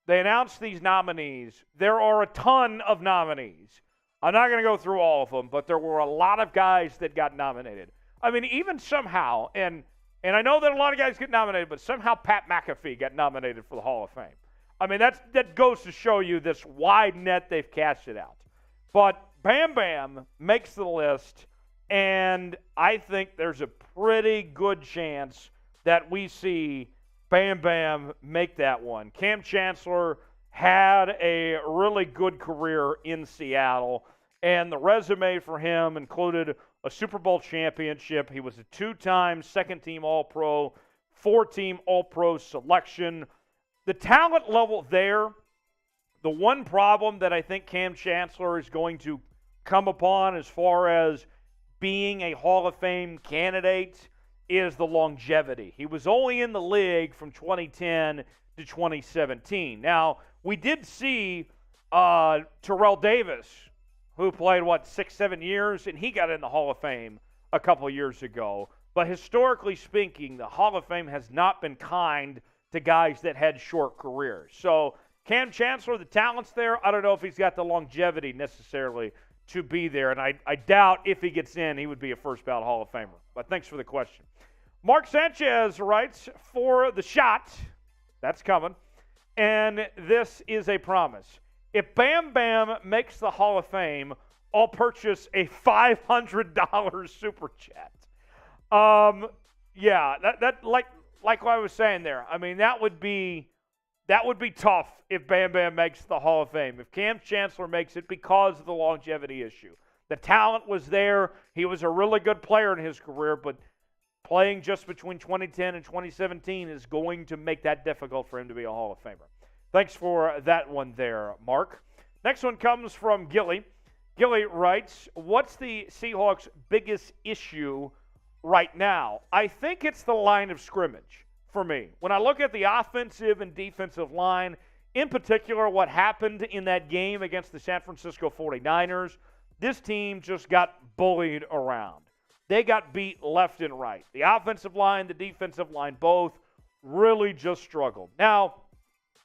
they announced these nominees. There are a ton of nominees. I'm not going to go through all of them, but there were a lot of guys that got nominated. I mean, even somehow, and I know that a lot of guys get nominated, but somehow Pat McAfee got nominated for the Hall of Fame. I mean, that goes to show you this wide net they've cast it out. But Bam Bam makes the list, and I think there's a pretty good chance that we see Bam Bam make that one. Cam Chancellor had a really good career in Seattle, and the resume for him included a Super Bowl championship. He was a 2-time second-team All-Pro, 4-team All-Pro selection. The talent level there, the one problem that I think Cam Chancellor is going to come upon as far as being a Hall of Fame candidate is the longevity. He was only in the league from 2010 to 2017. Now, we did see Terrell Davis, who played, 6-7 years, and he got in the Hall of Fame a couple years ago. But historically speaking, the Hall of Fame has not been kind to guys that had short careers. So Cam Chancellor, the talent's there. I don't know if he's got the longevity necessarily to be there, and I doubt if he gets in, he would be a first-ballot Hall of Famer. But thanks for the question. Mark Sanchez writes, for the shot, that's coming, and this is a promise. If Bam Bam makes the Hall of Fame, I'll purchase a $500 super chat. Yeah, that like what I was saying there. I mean, that would be tough if Bam Bam makes the Hall of Fame. If Cam Chancellor makes it because of the longevity issue. The talent was there. He was a really good player in his career, but playing just between 2010 and 2017 is going to make that difficult for him to be a Hall of Famer. Thanks for that one there, Mark. Next one comes from Gilly. Gilly writes, what's the Seahawks' biggest issue right now? I think it's the line of scrimmage for me. When I look at the offensive and defensive line, in particular what happened in that game against the San Francisco 49ers, this team just got bullied around. They got beat left and right. The offensive line, the defensive line, both really just struggled. Now,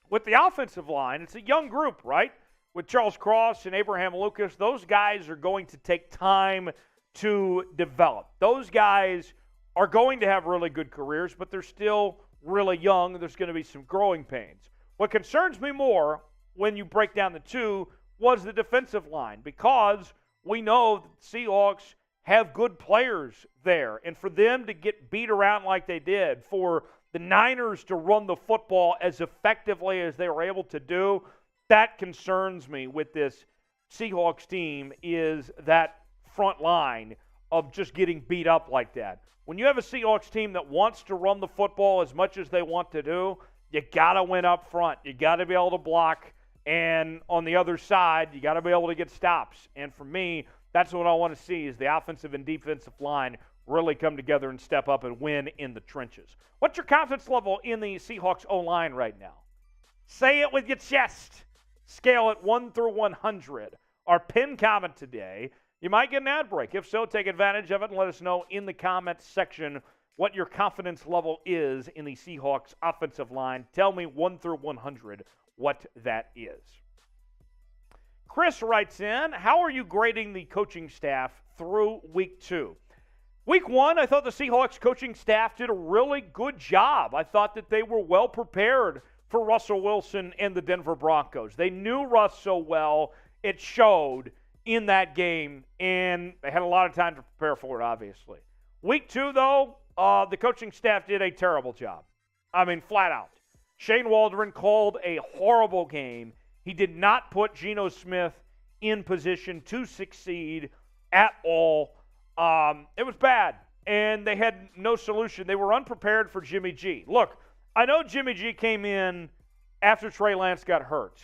with the offensive line, it's a young group, right? With Charles Cross and Abraham Lucas, those guys are going to take time to develop. Those guys are going to have really good careers, but they're still really young. There's going to be some growing pains. What concerns me more when you break down the two was the defensive line, because we know the Seahawks have good players there. And for them to get beat around like they did, for the Niners to run the football as effectively as they were able to do, that concerns me with this Seahawks team, is that front line of just getting beat up like that. When you have a Seahawks team that wants to run the football as much as they want to do, you got to win up front. You got to be able to block. And on the other side, you got to be able to get stops. And for me, that's what I want to see, is the offensive and defensive line really come together and step up and win in the trenches. What's your confidence level in the Seahawks O-line right now? Say it with your chest. Scale it 1 through 100. Our pinned comment today, you might get an ad break. If so, take advantage of it and let us know in the comments section what your confidence level is in the Seahawks offensive line. Tell me 1 through 100 what that is. Chris writes in, how are you grading the coaching staff through week 2? Week 1, I thought the Seahawks coaching staff did a really good job. I thought that they were well prepared for Russell Wilson and the Denver Broncos. They knew Russ so well, it showed in that game, and they had a lot of time to prepare for it, obviously. Week 2, though, the coaching staff did a terrible job. I mean, flat out. Shane Waldron called a horrible game. He did not put Geno Smith in position to succeed at all. It was bad, and they had no solution. They were unprepared for Jimmy G. Look, I know Jimmy G came in after Trey Lance got hurt,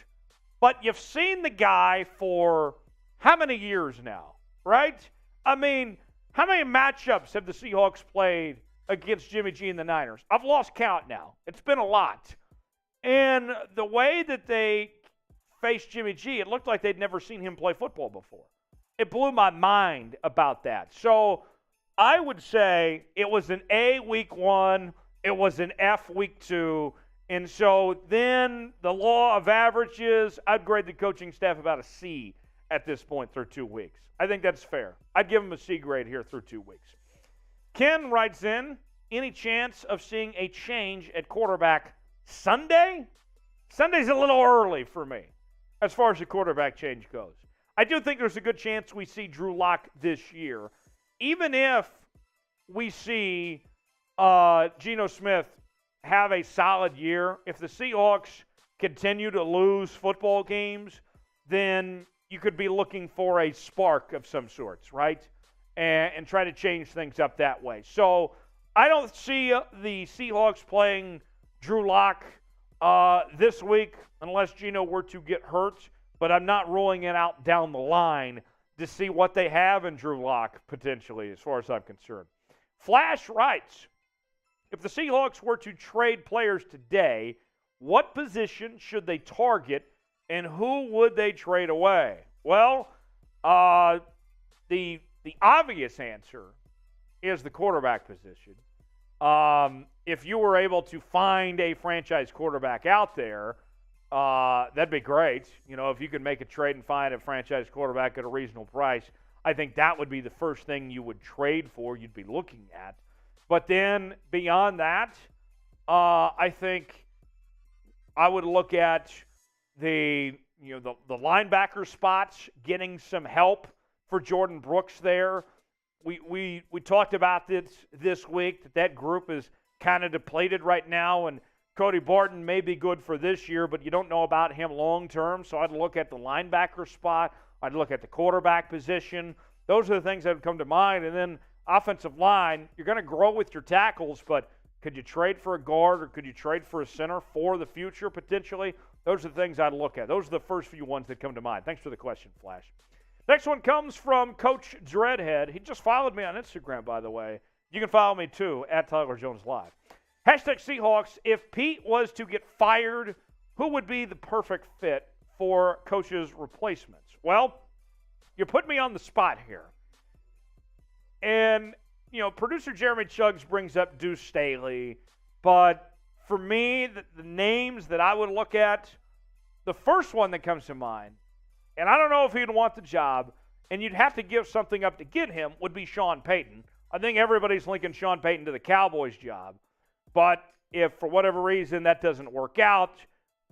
but you've seen the guy for how many years now, right? I mean, how many matchups have the Seahawks played against Jimmy G and the Niners? I've lost count now. It's been a lot. And the way that they faced Jimmy G, it looked like they'd never seen him play football before. It blew my mind about that. So I would say it was an A week 1, it was an F week 2, and so then the law of averages, I'd grade the coaching staff about a C at this point through 2 weeks. I think that's fair. I'd give them a C grade here through 2 weeks. Ken writes in, any chance of seeing a change at quarterback Sunday? Sunday's a little early for me as far as the quarterback change goes. I do think there's a good chance we see Drew Lock this year. Even if we see Geno Smith have a solid year, if the Seahawks continue to lose football games, then you could be looking for a spark of some sorts, right? And try to change things up that way. So I don't see the Seahawks playing Drew Lock this week unless Geno were to get hurt, but I'm not ruling it out down the line to see what they have in Drew Lock potentially as far as I'm concerned. Flash writes, if the Seahawks were to trade players today, what position should they target and who would they trade away? Well, the obvious answer is the quarterback position. If you were able to find a franchise quarterback out there, that'd be great. You know, if you could make a trade and find a franchise quarterback at a reasonable price, I think that would be the first thing you would trade for, you'd be looking at. But then beyond that, I think I would look at the linebacker spots, getting some help for Jordan Brooks there. We talked about this week that group is kind of depleted right now, and Cody Barton may be good for this year, but you don't know about him long term. So I'd look at the linebacker spot. I'd look at the quarterback position. Those are the things that would come to mind. And then offensive line, you're going to grow with your tackles, but could you trade for a guard or could you trade for a center for the future potentially? Those are the things I'd look at. Those are the first few ones that come to mind. Thanks for the question, Flash. Next one comes from Coach Dreadhead. He just followed me on Instagram, by the way. You can follow me, too, at Tyler Jones Live. Hashtag Seahawks, if Pete was to get fired, who would be the perfect fit for Coach's replacements? Well, you put me on the spot here. And, you know, producer Jeremy Chuggs brings up Deuce Staley. But for me, the names that I would look at, the first one that comes to mind, and I don't know if he'd want the job, and you'd have to give something up to get him, would be Sean Payton. I think everybody's linking Sean Payton to the Cowboys job. But if for whatever reason that doesn't work out,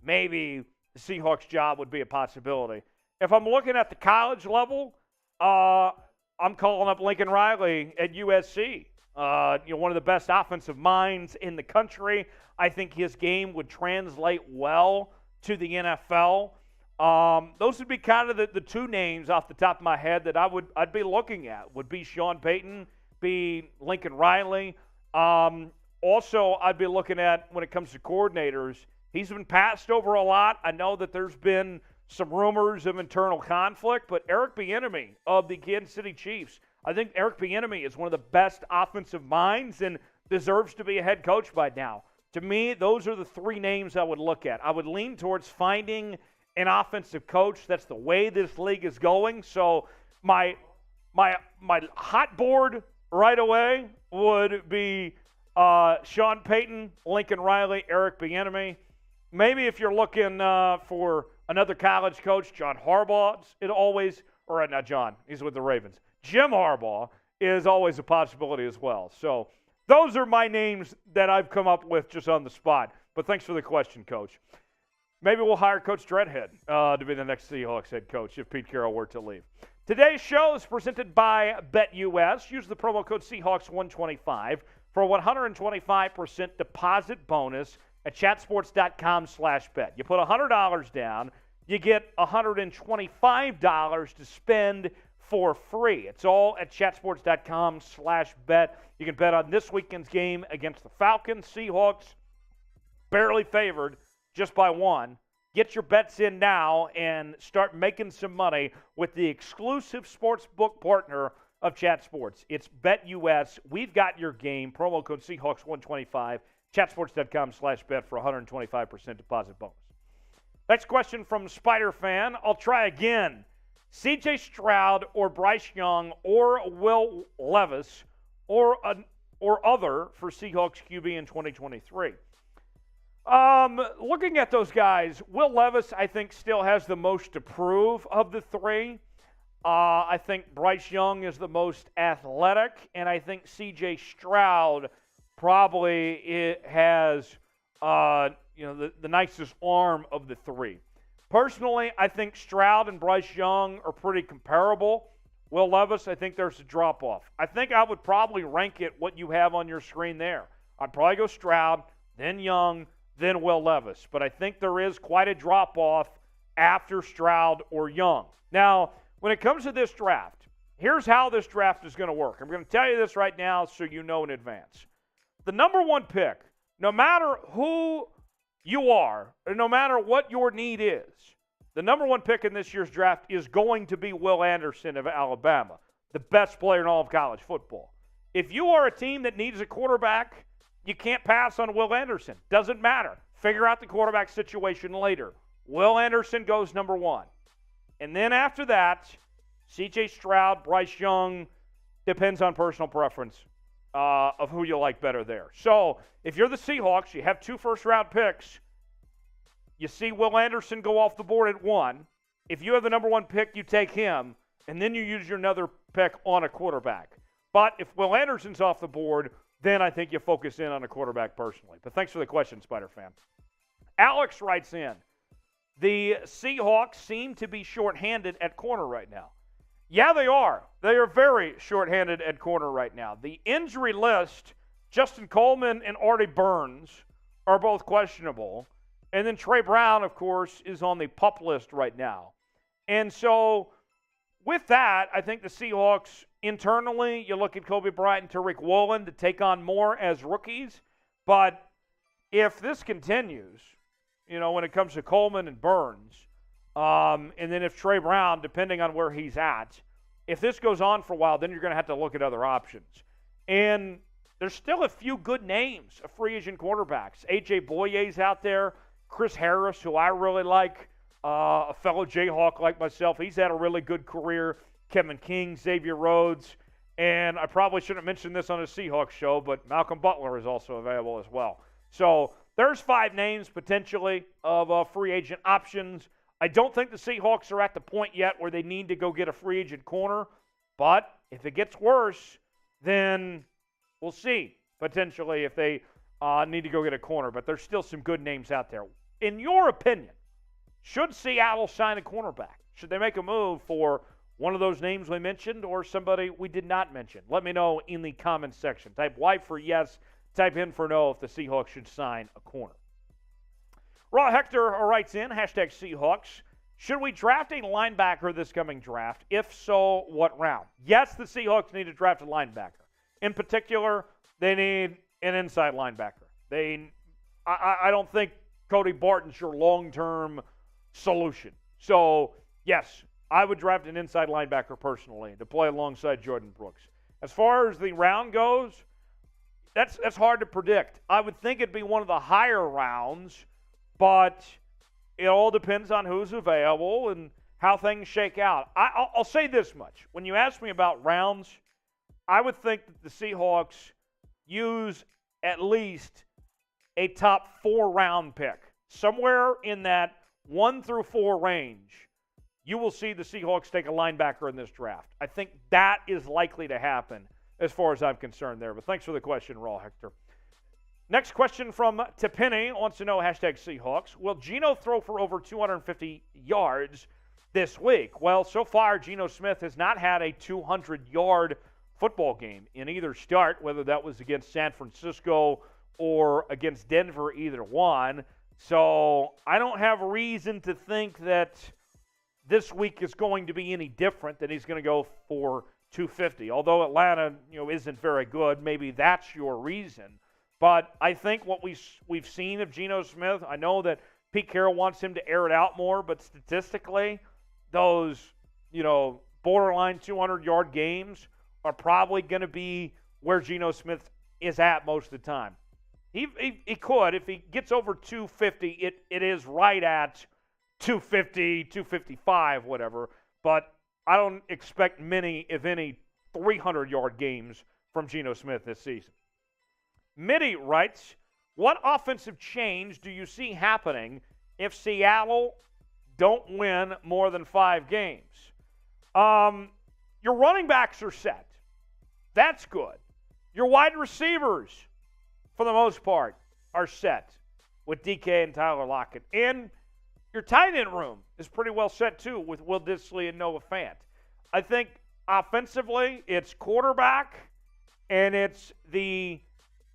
maybe the Seahawks job would be a possibility. If I'm looking at the college level, I'm calling up Lincoln Riley at USC. One of the best offensive minds in the country. I think his game would translate well to the NFL. Those would be kind of the two names off the top of my head that I'd be looking at. Would be Sean Payton, be Lincoln Riley. Also, I'd be looking at, when it comes to coordinators, he's been passed over a lot. I know that there's been some rumors of internal conflict, but Eric Bieniemy of the Kansas City Chiefs, I think Eric Bieniemy is one of the best offensive minds and deserves to be a head coach by now. To me, those are the three names I would look at. I would lean towards finding an offensive coach. That's the way this league is going. So my hot board right away would be Sean Payton, Lincoln Riley, Eric Bieniemy. Maybe if you're looking for another college coach, John Harbaugh, not John, he's with the Ravens. Jim Harbaugh is always a possibility as well. So those are my names that I've come up with just on the spot. But thanks for the question, Coach. Maybe we'll hire Coach Dreadhead to be the next Seahawks head coach if Pete Carroll were to leave. Today's show is presented by BetUS. Use the promo code Seahawks125 for a 125% deposit bonus at chatsports.com/bet. You put $100 down, you get $125 to spend for free. It's all at chatsports.com/bet. You can bet on this weekend's game against the Falcons. Seahawks barely favored just by one. Get your bets in now and start making some money with the exclusive sportsbook partner of Chat Sports. It's BetUS. We've got your game. Promo code Seahawks125. Chatsports.com/bet for 125% deposit bonus. Next question from Spider Fan. I'll try again. C.J. Stroud or Bryce Young or Will Levis or other for Seahawks QB in 2023. Looking at those guys, Will Levis, I think, still has the most to prove of the three. I think Bryce Young is the most athletic, and I think C.J. Stroud probably has the nicest arm of the three. Personally, I think Stroud and Bryce Young are pretty comparable. Will Levis, I think there's a drop-off. I think I would probably rank it what you have on your screen there. I'd probably go Stroud, then Young, then Will Levis. But I think there is quite a drop-off after Stroud or Young. Now, when it comes to this draft, here's how this draft is going to work. I'm going to tell you this right now so you know in advance. The number one pick, no matter who you are, or no matter what your need is, the number one pick in this year's draft is going to be Will Anderson of Alabama, the best player in all of college football. If you are a team that needs a quarterback, you can't pass on Will Anderson. Doesn't matter. Figure out the quarterback situation later. Will Anderson goes number one. And then after that, C.J. Stroud, Bryce Young, depends on personal preference of who you like better there. So if you're the Seahawks, you have 2 first-round picks. You see Will Anderson go off the board at 1. If you have the number 1 pick, you take him, and then you use your another pick on a quarterback. But if Will Anderson's off the board, then I think you focus in on a quarterback personally. But thanks for the question, Spider fan. Alex writes in, the Seahawks seem to be shorthanded at corner right now. Yeah, they are. They are very shorthanded at corner right now. The injury list, Justin Coleman and Artie Burns are both questionable. And then Trey Brown, of course, is on the PUP list right now. And so with that, I think the Seahawks internally, you look at Kobe Bryant and Tariq Woolen to take on more as rookies. But if this continues, when it comes to Coleman and Burns, and then if Trey Brown, depending on where he's at, if this goes on for a while, then you're going to have to look at other options. And there's still a few good names of free agent quarterbacks. A.J. Boye's out there. Chris Harris, who I really like, a fellow Jayhawk like myself. He's had a really good career. Kevin King, Xavier Rhodes. And I probably shouldn't mention this on a Seahawks show, but Malcolm Butler is also available as well. So there's 5 names potentially of free agent options. I don't think the Seahawks are at the point yet where they need to go get a free agent corner. But if it gets worse, then we'll see potentially if they need to go get a corner. But there's still some good names out there. In your opinion, should Seattle sign a cornerback? Should they make a move for one of those names we mentioned or somebody we did not mention? Let me know in the comments section. Type Y for yes, type in for no if the Seahawks should sign a corner. Raw Hector writes in, hashtag Seahawks, should we draft a linebacker this coming draft? If so, what round? Yes, the Seahawks need to draft a linebacker. In particular, they need an inside linebacker. I don't think Cody Barton's your long-term solution. So, yes, I would draft an inside linebacker personally to play alongside Jordan Brooks. As far as the round goes, that's hard to predict. I would think it'd be one of the higher rounds, but it all depends on who's available and how things shake out. I'll say this much. When you ask me about rounds, I would think that the Seahawks use at least a top 4-round pick. Somewhere in that 1 through 4 range, you will see the Seahawks take a linebacker in this draft. I think that is likely to happen as far as I'm concerned there. But thanks for the question, Raw Hector. Next question from Tipini wants to know, hashtag Seahawks, will Geno throw for over 250 yards this week? Well, so far, Geno Smith has not had a 200-yard football game in either start, whether that was against San Francisco or against Denver, either one. So I don't have reason to think that this week is going to be any different, than he's going to go for 250. Although Atlanta, isn't very good, maybe that's your reason. But I think what we've seen of Geno Smith, I know that Pete Carroll wants him to air it out more, but statistically, those, borderline 200-yard games are probably going to be where Geno Smith is at most of the time. He could, if he gets over 250, it is right at 250, 255, whatever. But I don't expect many, if any, 300-yard games from Geno Smith this season. Mitty writes, what offensive change do you see happening if Seattle don't win more than 5 games? Your running backs are set. That's good. Your wide receivers, for the most part, are set. with DK and Tyler Lockett. And your tight end room is pretty well set, too, with Will Dissly and Noah Fant. I think offensively, it's quarterback and it's the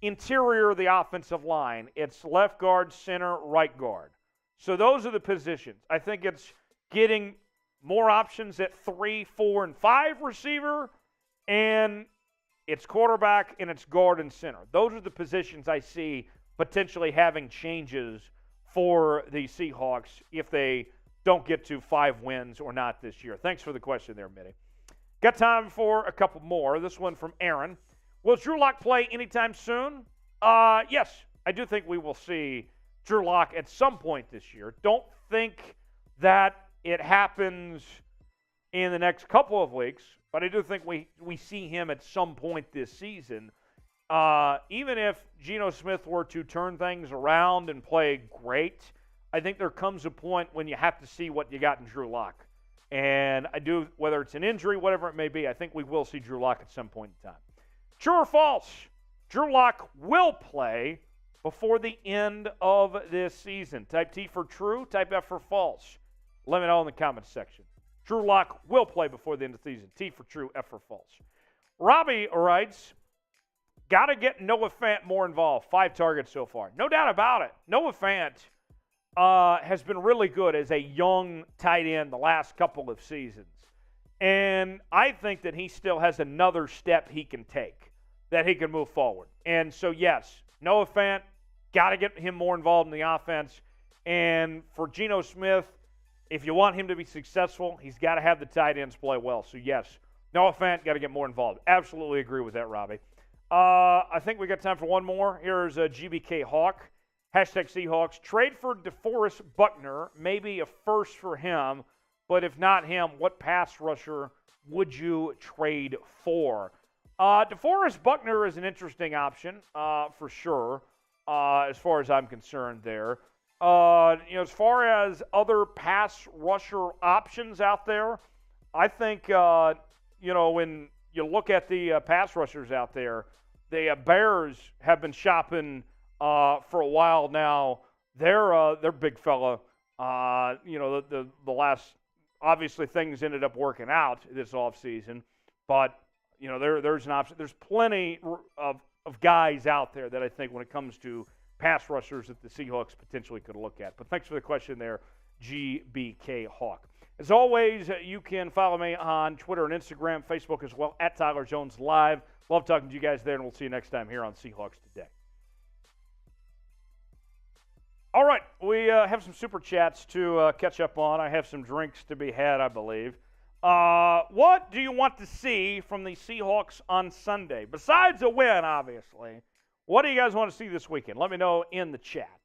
interior of the offensive line. It's left guard, center, right guard. So those are the positions. I think it's getting more options at 3, 4, and 5 receiver, and it's quarterback and it's guard and center. Those are the positions I see potentially having changes for the Seahawks if they don't get to 5 wins or not this year. Thanks for the question there, Mitty. Got time for a couple more. This one from Aaron. Will Drew Lock play anytime soon? Yes, I do think we will see Drew Lock at some point this year. Don't think that it happens in the next couple of weeks, but I do think we see him at some point this season. Even if Geno Smith were to turn things around and play great, I think there comes a point when you have to see what you got in Drew Lock. And I do, whether it's an injury, whatever it may be, I think we will see Drew Lock at some point in time. True or false? Drew Lock will play before the end of this season. Type T for true, type F for false. Let me know in the comments section. Drew Lock will play before the end of the season. T for true, F for false. Robbie writes, got to get Noah Fant more involved. 5 targets so far. No doubt about it. Noah Fant has been really good as a young tight end the last couple of seasons. And I think that he still has another step he can take, that he can move forward. And so, yes, Noah Fant, got to get him more involved in the offense. And for Geno Smith, if you want him to be successful, he's got to have the tight ends play well. So, yes, Noah Fant, got to get more involved. Absolutely agree with that, Robbie. I think we got time for one more. Here's GBK Hawk. Hashtag Seahawks. Trade for DeForest Buckner. Maybe a first for him. But if not him, what pass rusher would you trade for? DeForest Buckner is an interesting option for sure, as far as I'm concerned there. As far as other pass rusher options out there, I think, when you look at the pass rushers out there, the Bears have been shopping for a while now. They're big fella. The last, obviously things ended up working out this offseason, but there's an option. There's plenty of guys out there that I think when it comes to pass rushers that the Seahawks potentially could look at. But thanks for the question there, GBK Hawk. As always, you can follow me on Twitter and Instagram, Facebook as well, at Tyler Jones Live. Love talking to you guys there, and we'll see you next time here on Seahawks Today. All right, we have some super chats to catch up on. I have some drinks to be had, I believe. What do you want to see from the Seahawks on Sunday? Besides a win, obviously, what do you guys want to see this weekend? Let me know in the chat.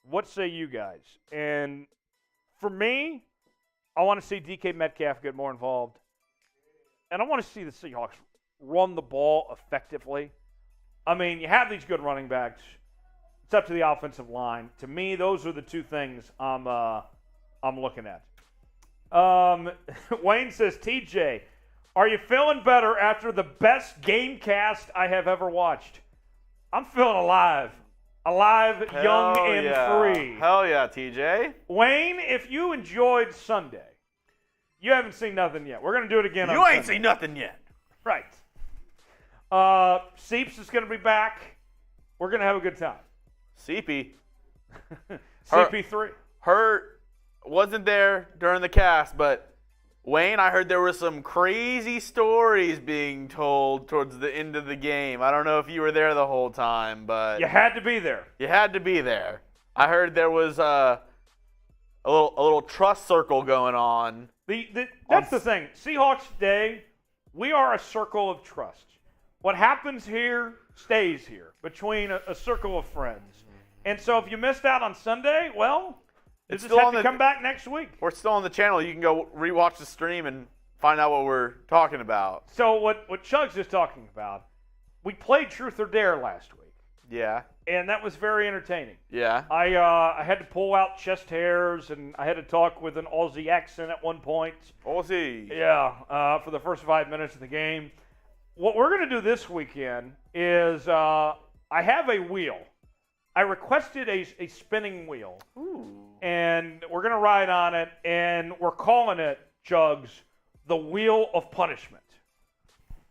What say you guys? And for me, I want to see DK Metcalf get more involved. And I want to see the Seahawks run the ball effectively. I mean, you have these good running backs. It's up to the offensive line. To me, those are the two things I'm looking at. Wayne says, TJ, are you feeling better after the best game cast I have ever watched? I'm feeling alive. Alive, Hell young, and yeah. free. Hell yeah, TJ. Wayne, if you enjoyed Sunday, you haven't seen nothing yet. We're going to do it again You on ain't Sunday. seen nothing yet. Right. Seeps is going to be back. We're going to have a good time. CP. CP3. Hurt. Wasn't there during the cast, but Wayne, I heard there were some crazy stories being told towards the end of the game. I don't know if you were there the whole time, but You had to be there. you had to be there. I heard there was a little trust circle going on. That's the thing. Seahawks Day, we are a circle of trust. What happens here stays here between a circle of friends. And so if you missed out on Sunday, well, you It's just still have on to the- come back next week. We're still on the channel. You can go rewatch the stream and find out what we're talking about. So what Chugs is talking about, we played Truth or Dare last week, Yeah. and that was very entertaining. Yeah. I had to pull out chest hairs, and I had to talk with an Aussie accent at one point. Aussie. Yeah, for the first 5 minutes of the game. What we're going to do this weekend is I have a wheel. I requested a spinning wheel. Ooh. And we're going to ride on it, and we're calling it, Chugs, the Wheel of Punishment.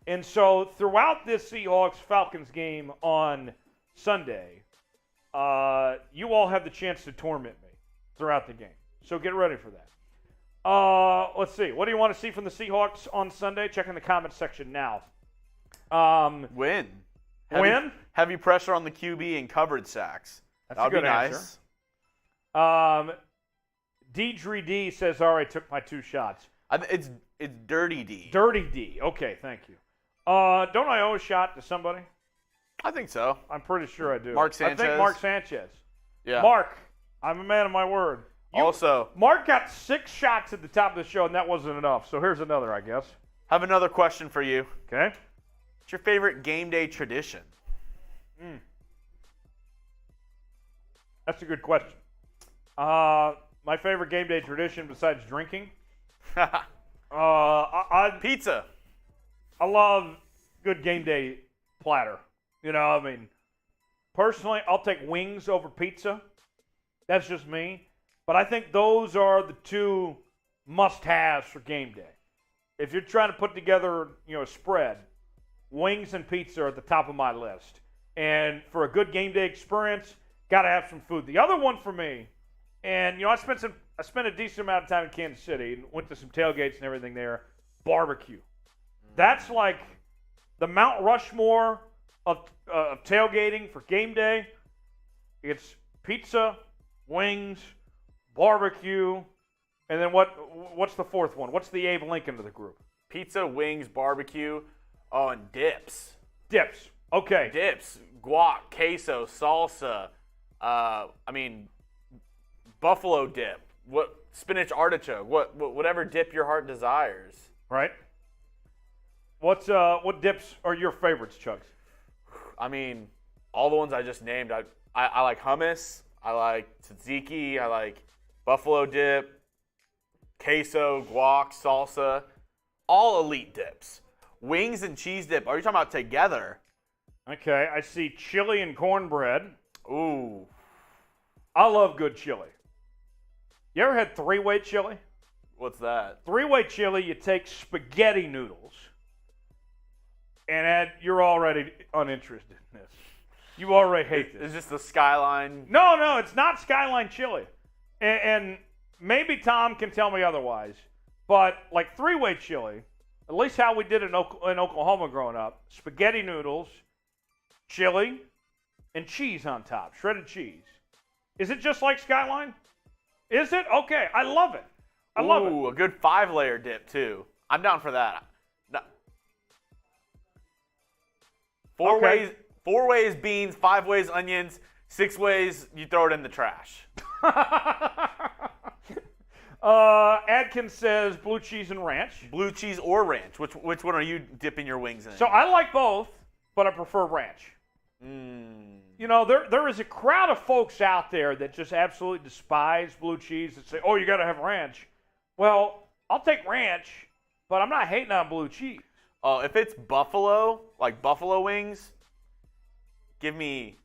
And so throughout this Seahawks-Falcons game on Sunday, you all have the chance to torment me throughout the game. So get ready for that. Let's see. What do you want to see from the Seahawks on Sunday? Check in the comments section now. Win. Win? Heavy pressure on the QB and covered sacks. That's a good nice. answer. Deejay D says, all right, took my 2 shots. It's Dirty D. Dirty D. Okay, thank you. Don't I owe a shot to somebody? I think so. I'm pretty sure I do. Mark Sanchez. I think Mark Sanchez. Yeah. Mark, I'm a man of my word. Mark got 6 shots at the top of the show, and that wasn't enough. So here's another, I guess. Have another question for you. Okay. What's your favorite game day tradition? That's a good question. My favorite game day tradition besides drinking? Pizza. I love good game day platter. Personally, I'll take wings over pizza. That's just me. But I think those are the 2 must-haves for game day. If you're trying to put together, a spread, wings and pizza are at the top of my list. And for a good game day experience, got to have some food. The other one for me, and I spent a decent amount of time in Kansas City and went to some tailgates and everything there. Barbecue. That's like the Mount Rushmore of tailgating for game day. It's pizza, wings, barbecue, and then what's the 4th one? What's the Abe Lincoln of the group? Pizza, wings, barbecue, and dips. Dips. Okay. Dips. Guac, queso, salsa. Buffalo dip. Spinach artichoke. Whatever dip your heart desires. Right. What dips are your favorites, Chugs? All the ones I just named. I like hummus. I like tzatziki. I like buffalo dip, queso, guac, salsa. All elite dips. Wings and cheese dip. Are you talking about together? Okay, I see chili and cornbread. Ooh. I love good chili. You ever had 3-way chili? What's that? 3-way chili, you take spaghetti noodles, and you're already uninterested in this. You already hate this. Is this the Skyline? No, it's not Skyline chili. And maybe Tom can tell me otherwise, but like 3-way chili, at least how we did it in Oklahoma growing up, spaghetti noodles, chili, and cheese on top, shredded cheese. Is it just like Skyline? Is it? Okay, I love it. I love it. Ooh, a good 5-layer dip, too. I'm down for that. No. 4 ways beans, 5 ways onions, 6 ways you throw it in the trash. Adkins says blue cheese and ranch. Blue cheese or ranch. Which one are you dipping your wings in? So I like both, but I prefer ranch. There is a crowd of folks out there that just absolutely despise blue cheese and say, oh, you got to have ranch. Well, I'll take ranch, but I'm not hating on blue cheese. Oh, if it's buffalo, like buffalo wings, give me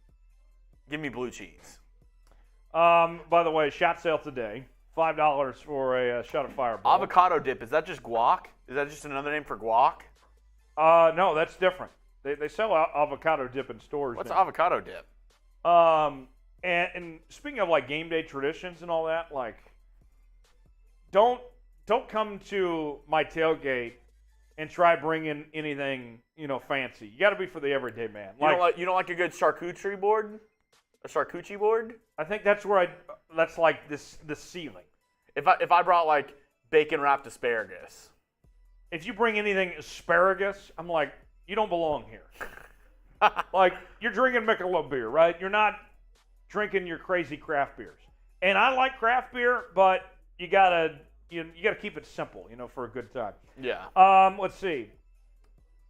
blue cheese. By the way, shot sale today. $5 for a shot of Fireball. Avocado dip, is that just guac? Is that just another name for guac? No, that's different. They sell avocado dip in stores. What's now. avocado dip? And speaking of like game day traditions and all that, like don't come to my tailgate and try bringing anything fancy. You got to be for the everyday man. You don't like a good charcuterie board? A charcuterie board? I think that's where that's like the ceiling. If I brought like bacon wrapped asparagus. If you bring anything asparagus, I'm like, you don't belong here. Like, you're drinking Michelob beer, right? You're not drinking your crazy craft beers. And I like craft beer, but you gotta keep it simple, for a good time. Yeah. Let's see.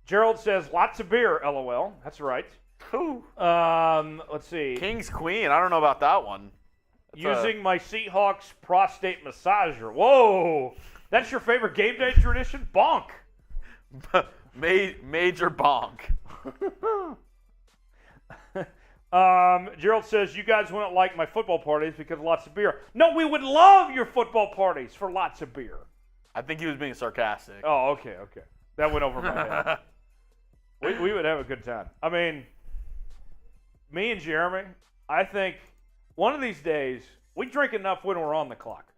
Gerald says lots of beer. LOL. That's right. Ooh. Let's see. King's Queen. I don't know about that one. Using my Seahawks prostate massager. Whoa. That's your favorite game day tradition? Bonk. Major bonk. Gerald says, you guys wouldn't like my football parties because of lots of beer. No, we would love your football parties for lots of beer. I think he was being sarcastic. Oh, okay. That went over my head. We would have a good time. I mean, me and Jeremy, I think one of these days, we drink enough when we're on the clock.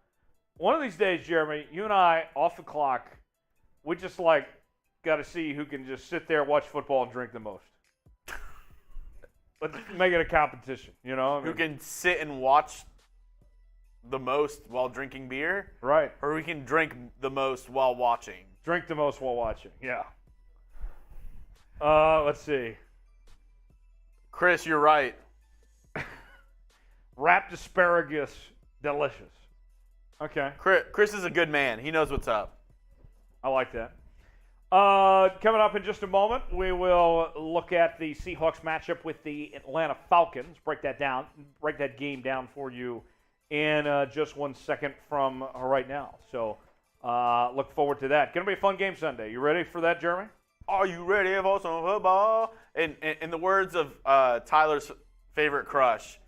One of these days, Jeremy, you and I, off the clock, we just got to see who can just sit there, watch football, and drink the most. Let's make it a competition, you know? Who can sit and watch the most while drinking beer? Right. Or we can drink the most while watching. Drink the most while watching, yeah. Let's see. Chris, you're right. Wrapped asparagus, delicious. Okay. Chris is a good man. He knows what's up. I like that. Coming up in just a moment, we will look at the Seahawks matchup with the Atlanta Falcons. Break that game down for you in just 1 second from right now. So look forward to that. Going to be a fun game Sunday. You ready for that, Jeremy? Are you ready for some football? In the words of Tyler's favorite crush,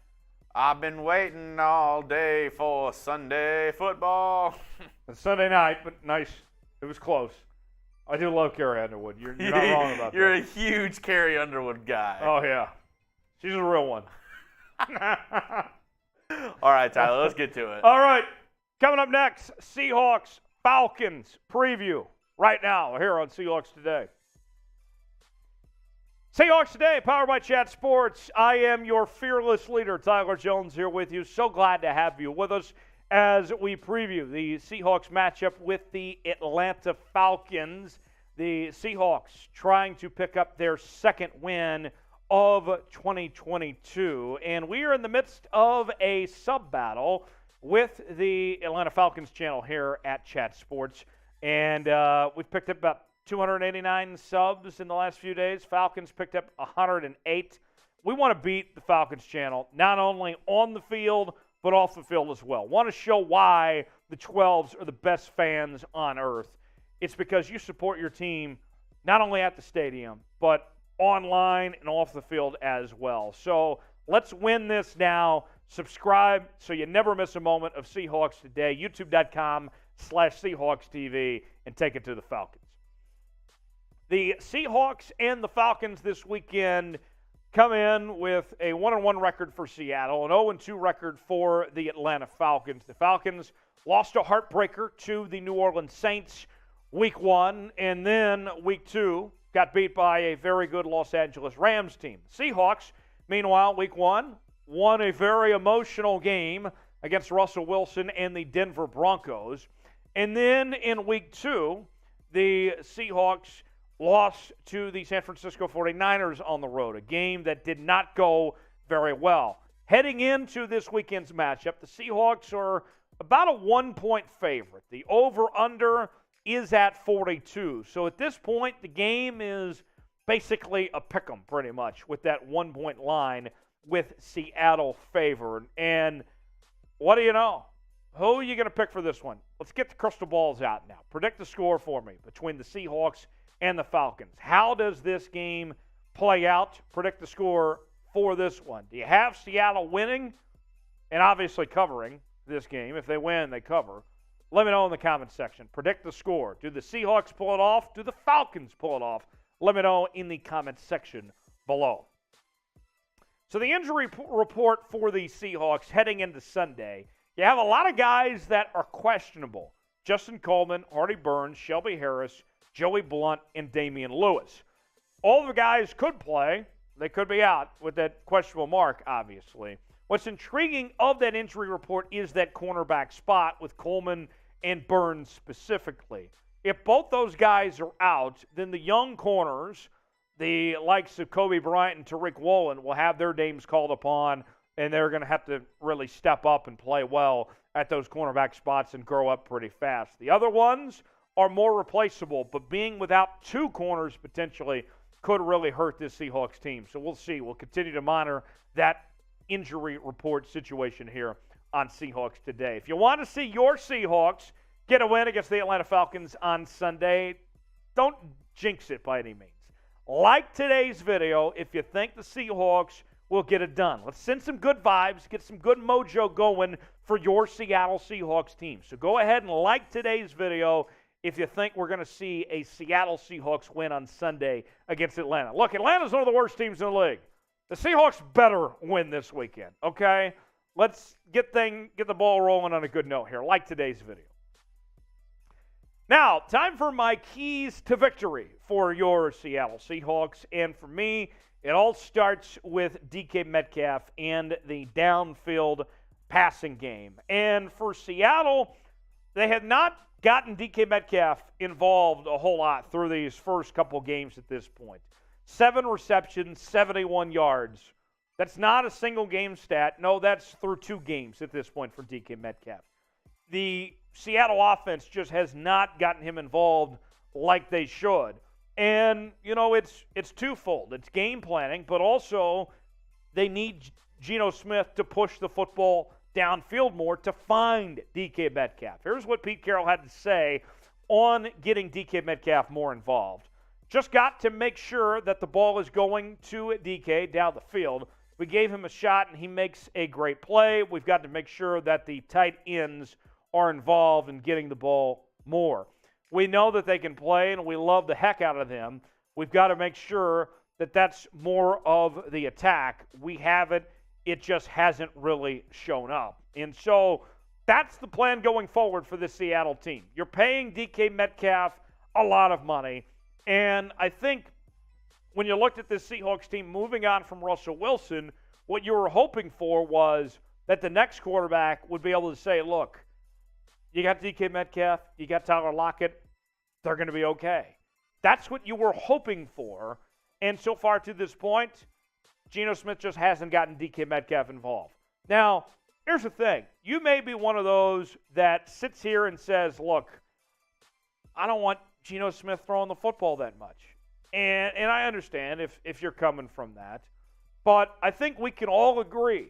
I've been waiting all day for Sunday football. It's Sunday night, but nice. It was close. I do love Carrie Underwood. You're not wrong about that. You're a huge Carrie Underwood guy. Oh, yeah. She's a real one. All right, Tyler, let's get to it. All right. Coming up next, Seahawks Falcons preview right now here on Seahawks Today. Seahawks Today, powered by Chat Sports. I am your fearless leader, Tyler Jones, here with you. So glad to have you with us as we preview the Seahawks matchup with the Atlanta Falcons. The Seahawks trying to pick up their second win of 2022. And we are in the midst of a sub-battle with the Atlanta Falcons channel here at Chat Sports. And we've picked up about 289 subs in the last few days. Falcons picked up 108. We want to beat the Falcons channel, not only on the field, but off the field as well. Want to show why the 12s are the best fans on earth. It's because you support your team not only at the stadium, but online and off the field as well. So let's win this now. Subscribe so you never miss a moment of Seahawks Today. YouTube.com/Seahawks TV, and take it to the Falcons. The Seahawks and the Falcons this weekend come in with a 1-1 record for Seattle, an 0-2 record for the Atlanta Falcons. The Falcons lost a heartbreaker to the New Orleans Saints week 1, and then week 2 got beat by a very good Los Angeles Rams team. Seahawks, meanwhile, week 1, won a very emotional game against Russell Wilson and the Denver Broncos. And then in week 2, the Seahawks lost to the San Francisco 49ers on the road, a game that did not go very well. Heading into this weekend's matchup, the Seahawks are about a 1-point favorite. The over-under is at 42. So at this point, the game is basically a pick'em pretty much with that 1-point line with Seattle favored. And what do you know? Who are you going to pick for this one? Let's get the crystal balls out now. Predict the score for me between the Seahawks and the Falcons. How does this game play out? Predict the score for this one. Do you have Seattle winning and obviously covering this game? If they win, they cover. Let me know in the comments section. Predict the score. Do the Seahawks pull it off? Do the Falcons pull it off? Let me know in the comments section below. So the injury report for the Seahawks heading into Sunday, you have a lot of guys that are questionable. Justin Coleman, Artie Burns, Shelby Harris, Joey Blount, and Damien Lewis. All the guys could play. They could be out with that questionable mark, obviously. What's intriguing of that injury report is that cornerback spot with Coleman and Burns specifically. If both those guys are out, then the young corners, the likes of Kobe Bryant and Tariq Woolen, will have their names called upon, and they're going to have to really step up and play well at those cornerback spots and grow up pretty fast. The other ones are more replaceable, but being without two corners potentially could really hurt this Seahawks team. So we'll see. We'll continue to monitor that injury report situation here on Seahawks Today. If you want to see your Seahawks get a win against the Atlanta Falcons on Sunday, don't jinx it by any means. Like today's video if you think the Seahawks we'll get it done. Let's send some good vibes, get some good mojo going for your Seattle Seahawks team. So go ahead and like today's video if you think we're going to see a Seattle Seahawks win on Sunday against Atlanta. Look, Atlanta's one of the worst teams in the league. The Seahawks better win this weekend, okay? Let's get the ball rolling on a good note here. Like today's video. Now, time for my keys to victory for your Seattle Seahawks. And for me, it all starts with DK Metcalf and the downfield passing game. And for Seattle, they have not gotten DK Metcalf involved a whole lot through these first couple games at this point. 7 receptions, 71 yards. That's not a single game stat. No, that's through 2 games at this point for DK Metcalf. The Seattle offense just has not gotten him involved like they should. And, you know, it's twofold. It's game planning, but also they need Geno Smith to push the football downfield more to find DK Metcalf. Here's what Pete Carroll had to say on getting DK Metcalf more involved. Just got to make sure that the ball is going to DK down the field. We gave him a shot, and he makes a great play. We've got to make sure that the tight ends are involved in getting the ball more. We know that they can play, and we love the heck out of them. We've got to make sure that that's more of the attack. We have it. It just hasn't really shown up. And so that's the plan going forward for the Seattle team. You're paying DK Metcalf a lot of money, and I think when you looked at this Seahawks team moving on from Russell Wilson, what you were hoping for was that the next quarterback would be able to say, look, you got DK Metcalf, you got Tyler Lockett, they're going to be okay. That's what you were hoping for, and so far to this point, Geno Smith just hasn't gotten DK Metcalf involved. Now, here's the thing. You may be one of those that sits here and says, look, I don't want Geno Smith throwing the football that much. And I understand if you're coming from that. But I think we can all agree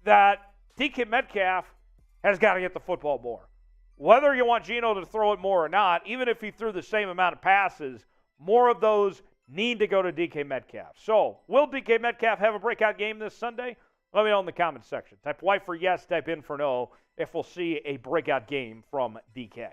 that DK Metcalf has got to get the football more. Whether you want Geno to throw it more or not, even if he threw the same amount of passes, more of those need to go to DK Metcalf. So, will DK Metcalf have a breakout game this Sunday? Let me know in the comments section. Type Y for yes, type in for no if we'll see a breakout game from DK.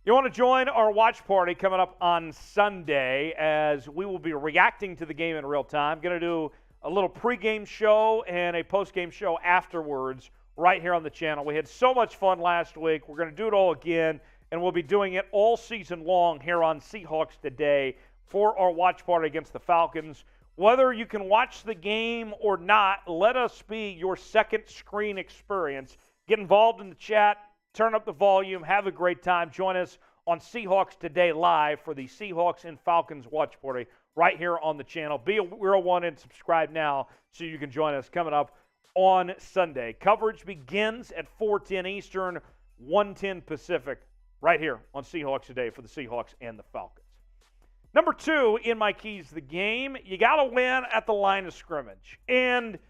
You want to join our watch party coming up on Sunday as we will be reacting to the game in real time. Going to do a little pregame show and a postgame show afterwards right here on the channel. We had so much fun last week. We're going to do it all again, and we'll be doing it all season long here on Seahawks Today for our watch party against the Falcons. Whether you can watch the game or not, let us be your second screen experience. Get involved in the chat. Turn up the volume. Have a great time. Join us on Seahawks Today Live for the Seahawks and Falcons watch party right here on the channel. Be a real one and subscribe now so you can join us coming up on Sunday. Coverage begins at 4:10 Eastern, 1:10 Pacific, right here on Seahawks Today for the Seahawks and the Falcons. Number 2 in my keys to the game, you got to win at the line of scrimmage. And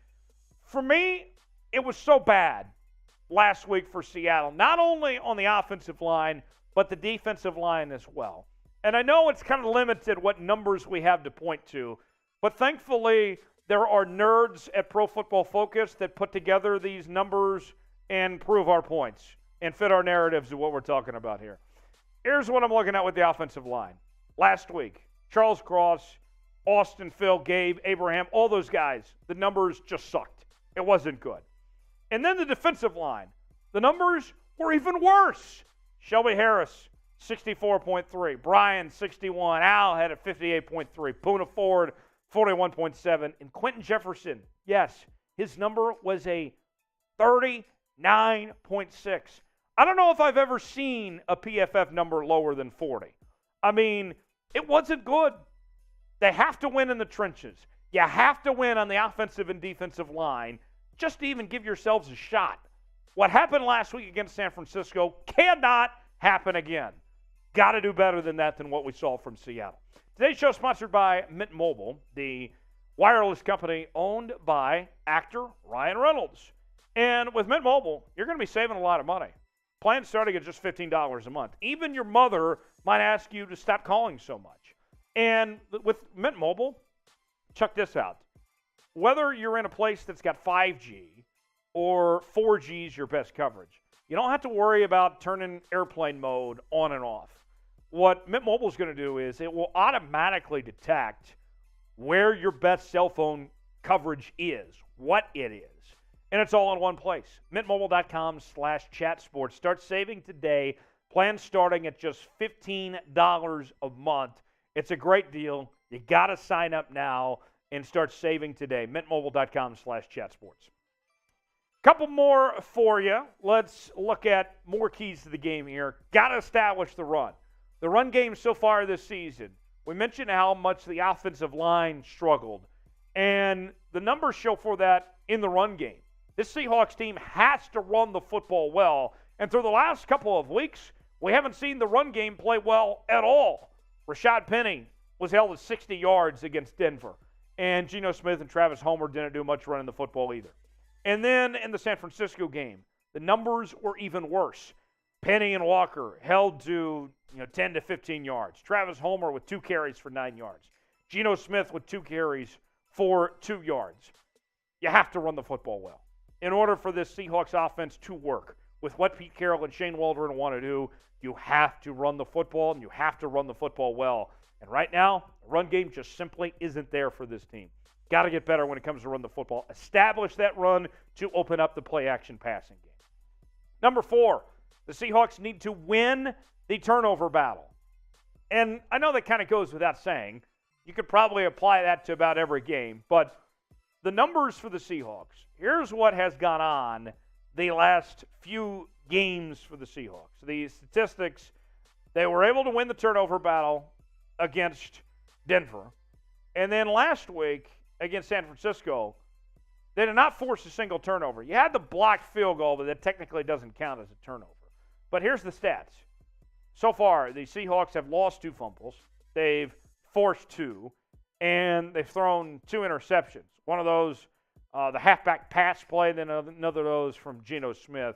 for me, it was so bad last week for Seattle, not only on the offensive line, but the defensive line as well. And I know it's kind of limited what numbers we have to point to, but thankfully there are nerds at Pro Football Focus that put together these numbers and prove our points and fit our narratives of what we're talking about here. Here's what I'm looking at with the offensive line. Last week, Charles Cross, Austin, Phil, Gabe, Abraham, all those guys, the numbers just sucked. It wasn't good. And then the defensive line, the numbers were even worse. Shelby Harris, 64.3. Brian, 61. Al had a 58.3. Poona Ford, 41.7. And Quentin Jefferson, yes, his number was a 39.6. I don't know if I've ever seen a PFF number lower than 40. I mean, it wasn't good. They have to win in the trenches. You have to win on the offensive and defensive line just to even give yourselves a shot. What happened last week against San Francisco cannot happen again. Got to do better than that than what we saw from Seattle. Today's show is sponsored by Mint Mobile, the wireless company owned by actor Ryan Reynolds. And with Mint Mobile, you're going to be saving a lot of money. Plans starting at just $15 a month. Even your mother might ask you to stop calling so much. And with Mint Mobile, check this out. Whether you're in a place that's got 5G or 4G is your best coverage, you don't have to worry about turning airplane mode on and off. What Mint Mobile is going to do is it will automatically detect where your best cell phone coverage is, what it is, and it's all in one place. MintMobile.com/chatsports. Start saving today. Plans starting at just $15 a month. It's a great deal. You got to sign up now and start saving today. MintMobile.com/chatsports. Couple more for you. Let's look at more keys to the game here. Got to establish the run. The run game so far this season, we mentioned how much the offensive line struggled, and the numbers show for that in the run game. This Seahawks team has to run the football well, and through the last couple of weeks, we haven't seen the run game play well at all. Rashaad Penny was held at 60 yards against Denver, and Geno Smith and Travis Homer didn't do much running the football either. And then in the San Francisco game, the numbers were even worse. Penny and Walker held to 10 to 15 yards. Travis Homer with 2 carries for 9 yards. Geno Smith with 2 carries for 2 yards. You have to run the football well. In order for this Seahawks offense to work with what Pete Carroll and Shane Waldron want to do, you have to run the football, and you have to run the football well. And right now, the run game just simply isn't there for this team. Got to get better when it comes to run the football. Establish that run to open up the play-action passing game. Number 4, the Seahawks need to win the turnover battle. And I know that kind of goes without saying. You could probably apply that to about every game. But the numbers for the Seahawks, here's what has gone on the last few games for the Seahawks. The statistics, they were able to win the turnover battle against Denver. And then last week against San Francisco, they did not force a single turnover. You had the blocked field goal, but that technically doesn't count as a turnover. But here's the stats. So far, the Seahawks have lost 2 fumbles. They've forced 2. And they've thrown 2 interceptions. One of those, the halfback pass play, then another of those from Geno Smith.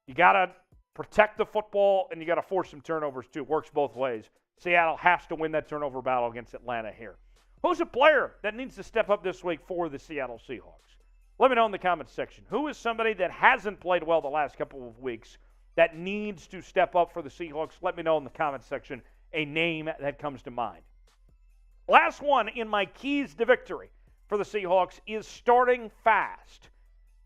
You got to protect the football, and you got to force some turnovers too. It works both ways. Seattle has to win that turnover battle against Atlanta here. Who's a player that needs to step up this week for the Seattle Seahawks? Let me know in the comments section. Who is somebody that hasn't played well the last couple of weeks that needs to step up for the Seahawks? Let me know in the comments section a name that comes to mind. Last one in my keys to victory for the Seahawks is starting fast.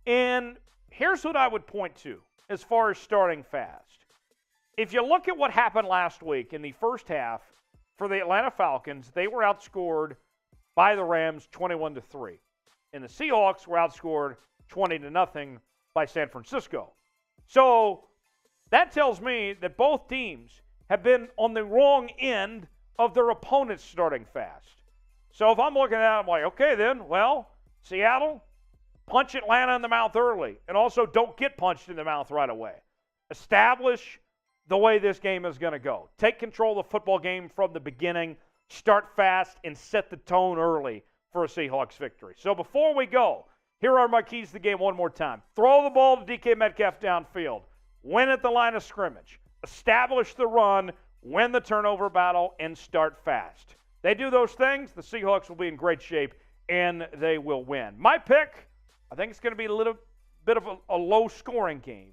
And here's what I would point to as far as starting fast. If you look at what happened last week in the first half for the Atlanta Falcons, they were outscored by the Rams 21-3. And the Seahawks were outscored 20-0 by San Francisco. So that tells me that both teams have been on the wrong end of their opponents starting fast. So if I'm looking at it, I'm like, okay then, well, Seattle, punch Atlanta in the mouth early. And also don't get punched in the mouth right away. Establish the way this game is going to go. Take control of the football game from the beginning. Start fast and set the tone early for a Seahawks victory. So before we go, here are my keys to the game one more time. Throw the ball to DK Metcalf downfield. Win at the line of scrimmage. Establish the run. Win the turnover battle, and start fast. They do those things, the Seahawks will be in great shape, and they will win. My pick, I think it's going to be a little bit of a low-scoring game,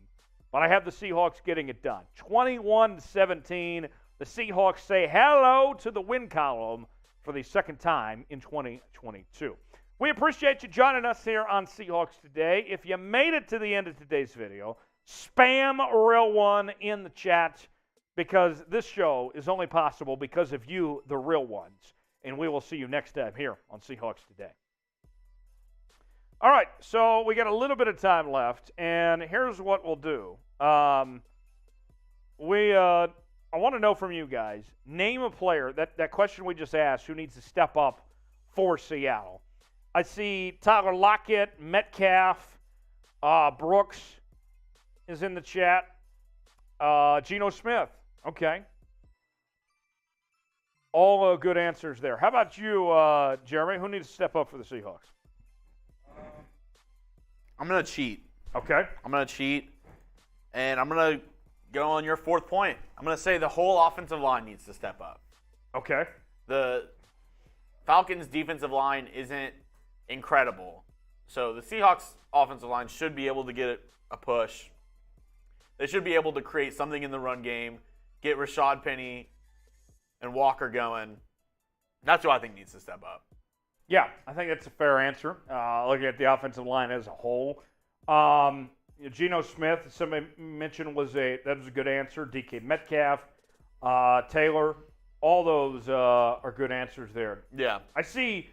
but I have the Seahawks getting it done. 21-17, the Seahawks say hello to the win column for the second time in 2022. We appreciate you joining us here on Seahawks Today. If you made it to the end of today's video, spam Real One in the chat, because this show is only possible because of you, the real ones. And we will see you next time here on Seahawks Today. All right, so we got a little bit of time left, and here's what we'll do. I want to know from you guys, name a player, that question we just asked, who needs to step up for Seattle. I see Tyler Lockett, Metcalf, Brooks is in the chat. Geno Smith. Okay. All good answers there. How about you, Jeremy? Who needs to step up for the Seahawks? I'm going to cheat. Okay. I'm going to cheat, and I'm going to go on your fourth point. I'm going to say the whole offensive line needs to step up. Okay. Falcons' defensive line isn't incredible. So the Seahawks' offensive line should be able to get a push. They should be able to create something in the run game, get Rashaad Penny and Walker going. That's who I think needs to step up. Yeah, I think that's a fair answer, looking at the offensive line as a whole. Geno Smith, somebody mentioned, was a good answer. DK Metcalf, Taylor, all those are good answers there. Yeah. I see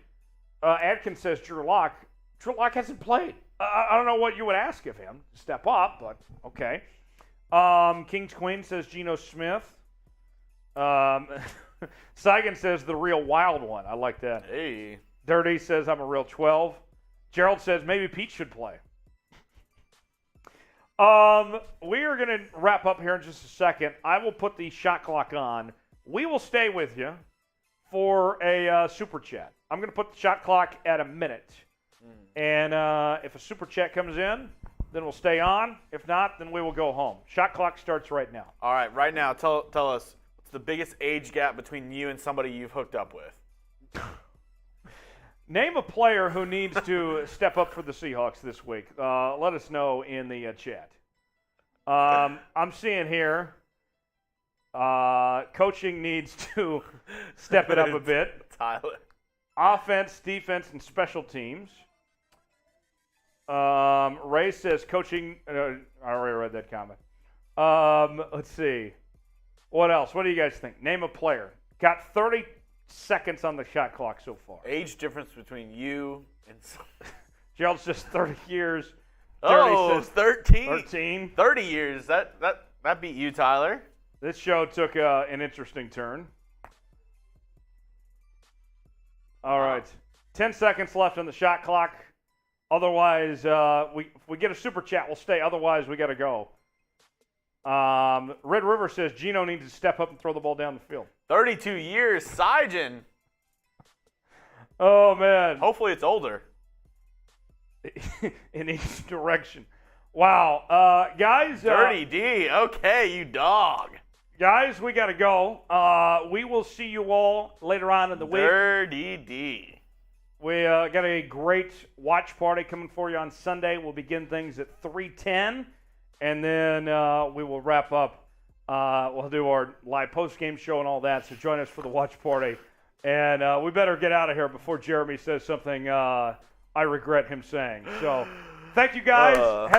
Adkins says Drew Lock. Drew Lock hasn't played. I don't know what you would ask of him to step up, but okay. King's Queen says Geno Smith. Saigon says the real wild one. I like that. Hey. Dirty says I'm a real 12. Gerald says maybe Pete should play. We are going to wrap up here in just a second. I will put the shot clock on. We will stay with you for a super chat. I'm going to put the shot clock at a minute. And if a super chat comes in, then we'll stay on. If not, then we will go home. Shot clock starts right now. All right, right now, tell us, what's the biggest age gap between you and somebody you've hooked up with? Name a player who needs to step up for the Seahawks this week. Let us know in the chat. I'm seeing here coaching needs to step it up a bit. Tyler. Offense, defense, and special teams. Ray says coaching. I already read that comment. Let's see. What else? What do you guys think? Name a player. Got 30 seconds on the shot clock so far. Age difference between you and Gerald's just 30 years. Oh, 13. 13. 30 years. That beat you, Tyler. This show took an interesting turn. All right. 10 seconds left on the shot clock. Otherwise, if we get a super chat, we'll stay. Otherwise, we got to go. Red River says Geno needs to step up and throw the ball down the field. 32 years, Sijin. Oh, man. Hopefully it's older. In each direction. Wow. Guys. Dirty D. Okay, you dog. Guys, we got to go. We will see you all later on in the week. Dirty D. We got a great watch party coming for you on Sunday. We'll begin things at 3:10, and then we will wrap up. We'll do our live post-game show and all that, so join us for the watch party. And we better get out of here before Jeremy says something I regret him saying. So thank you, guys.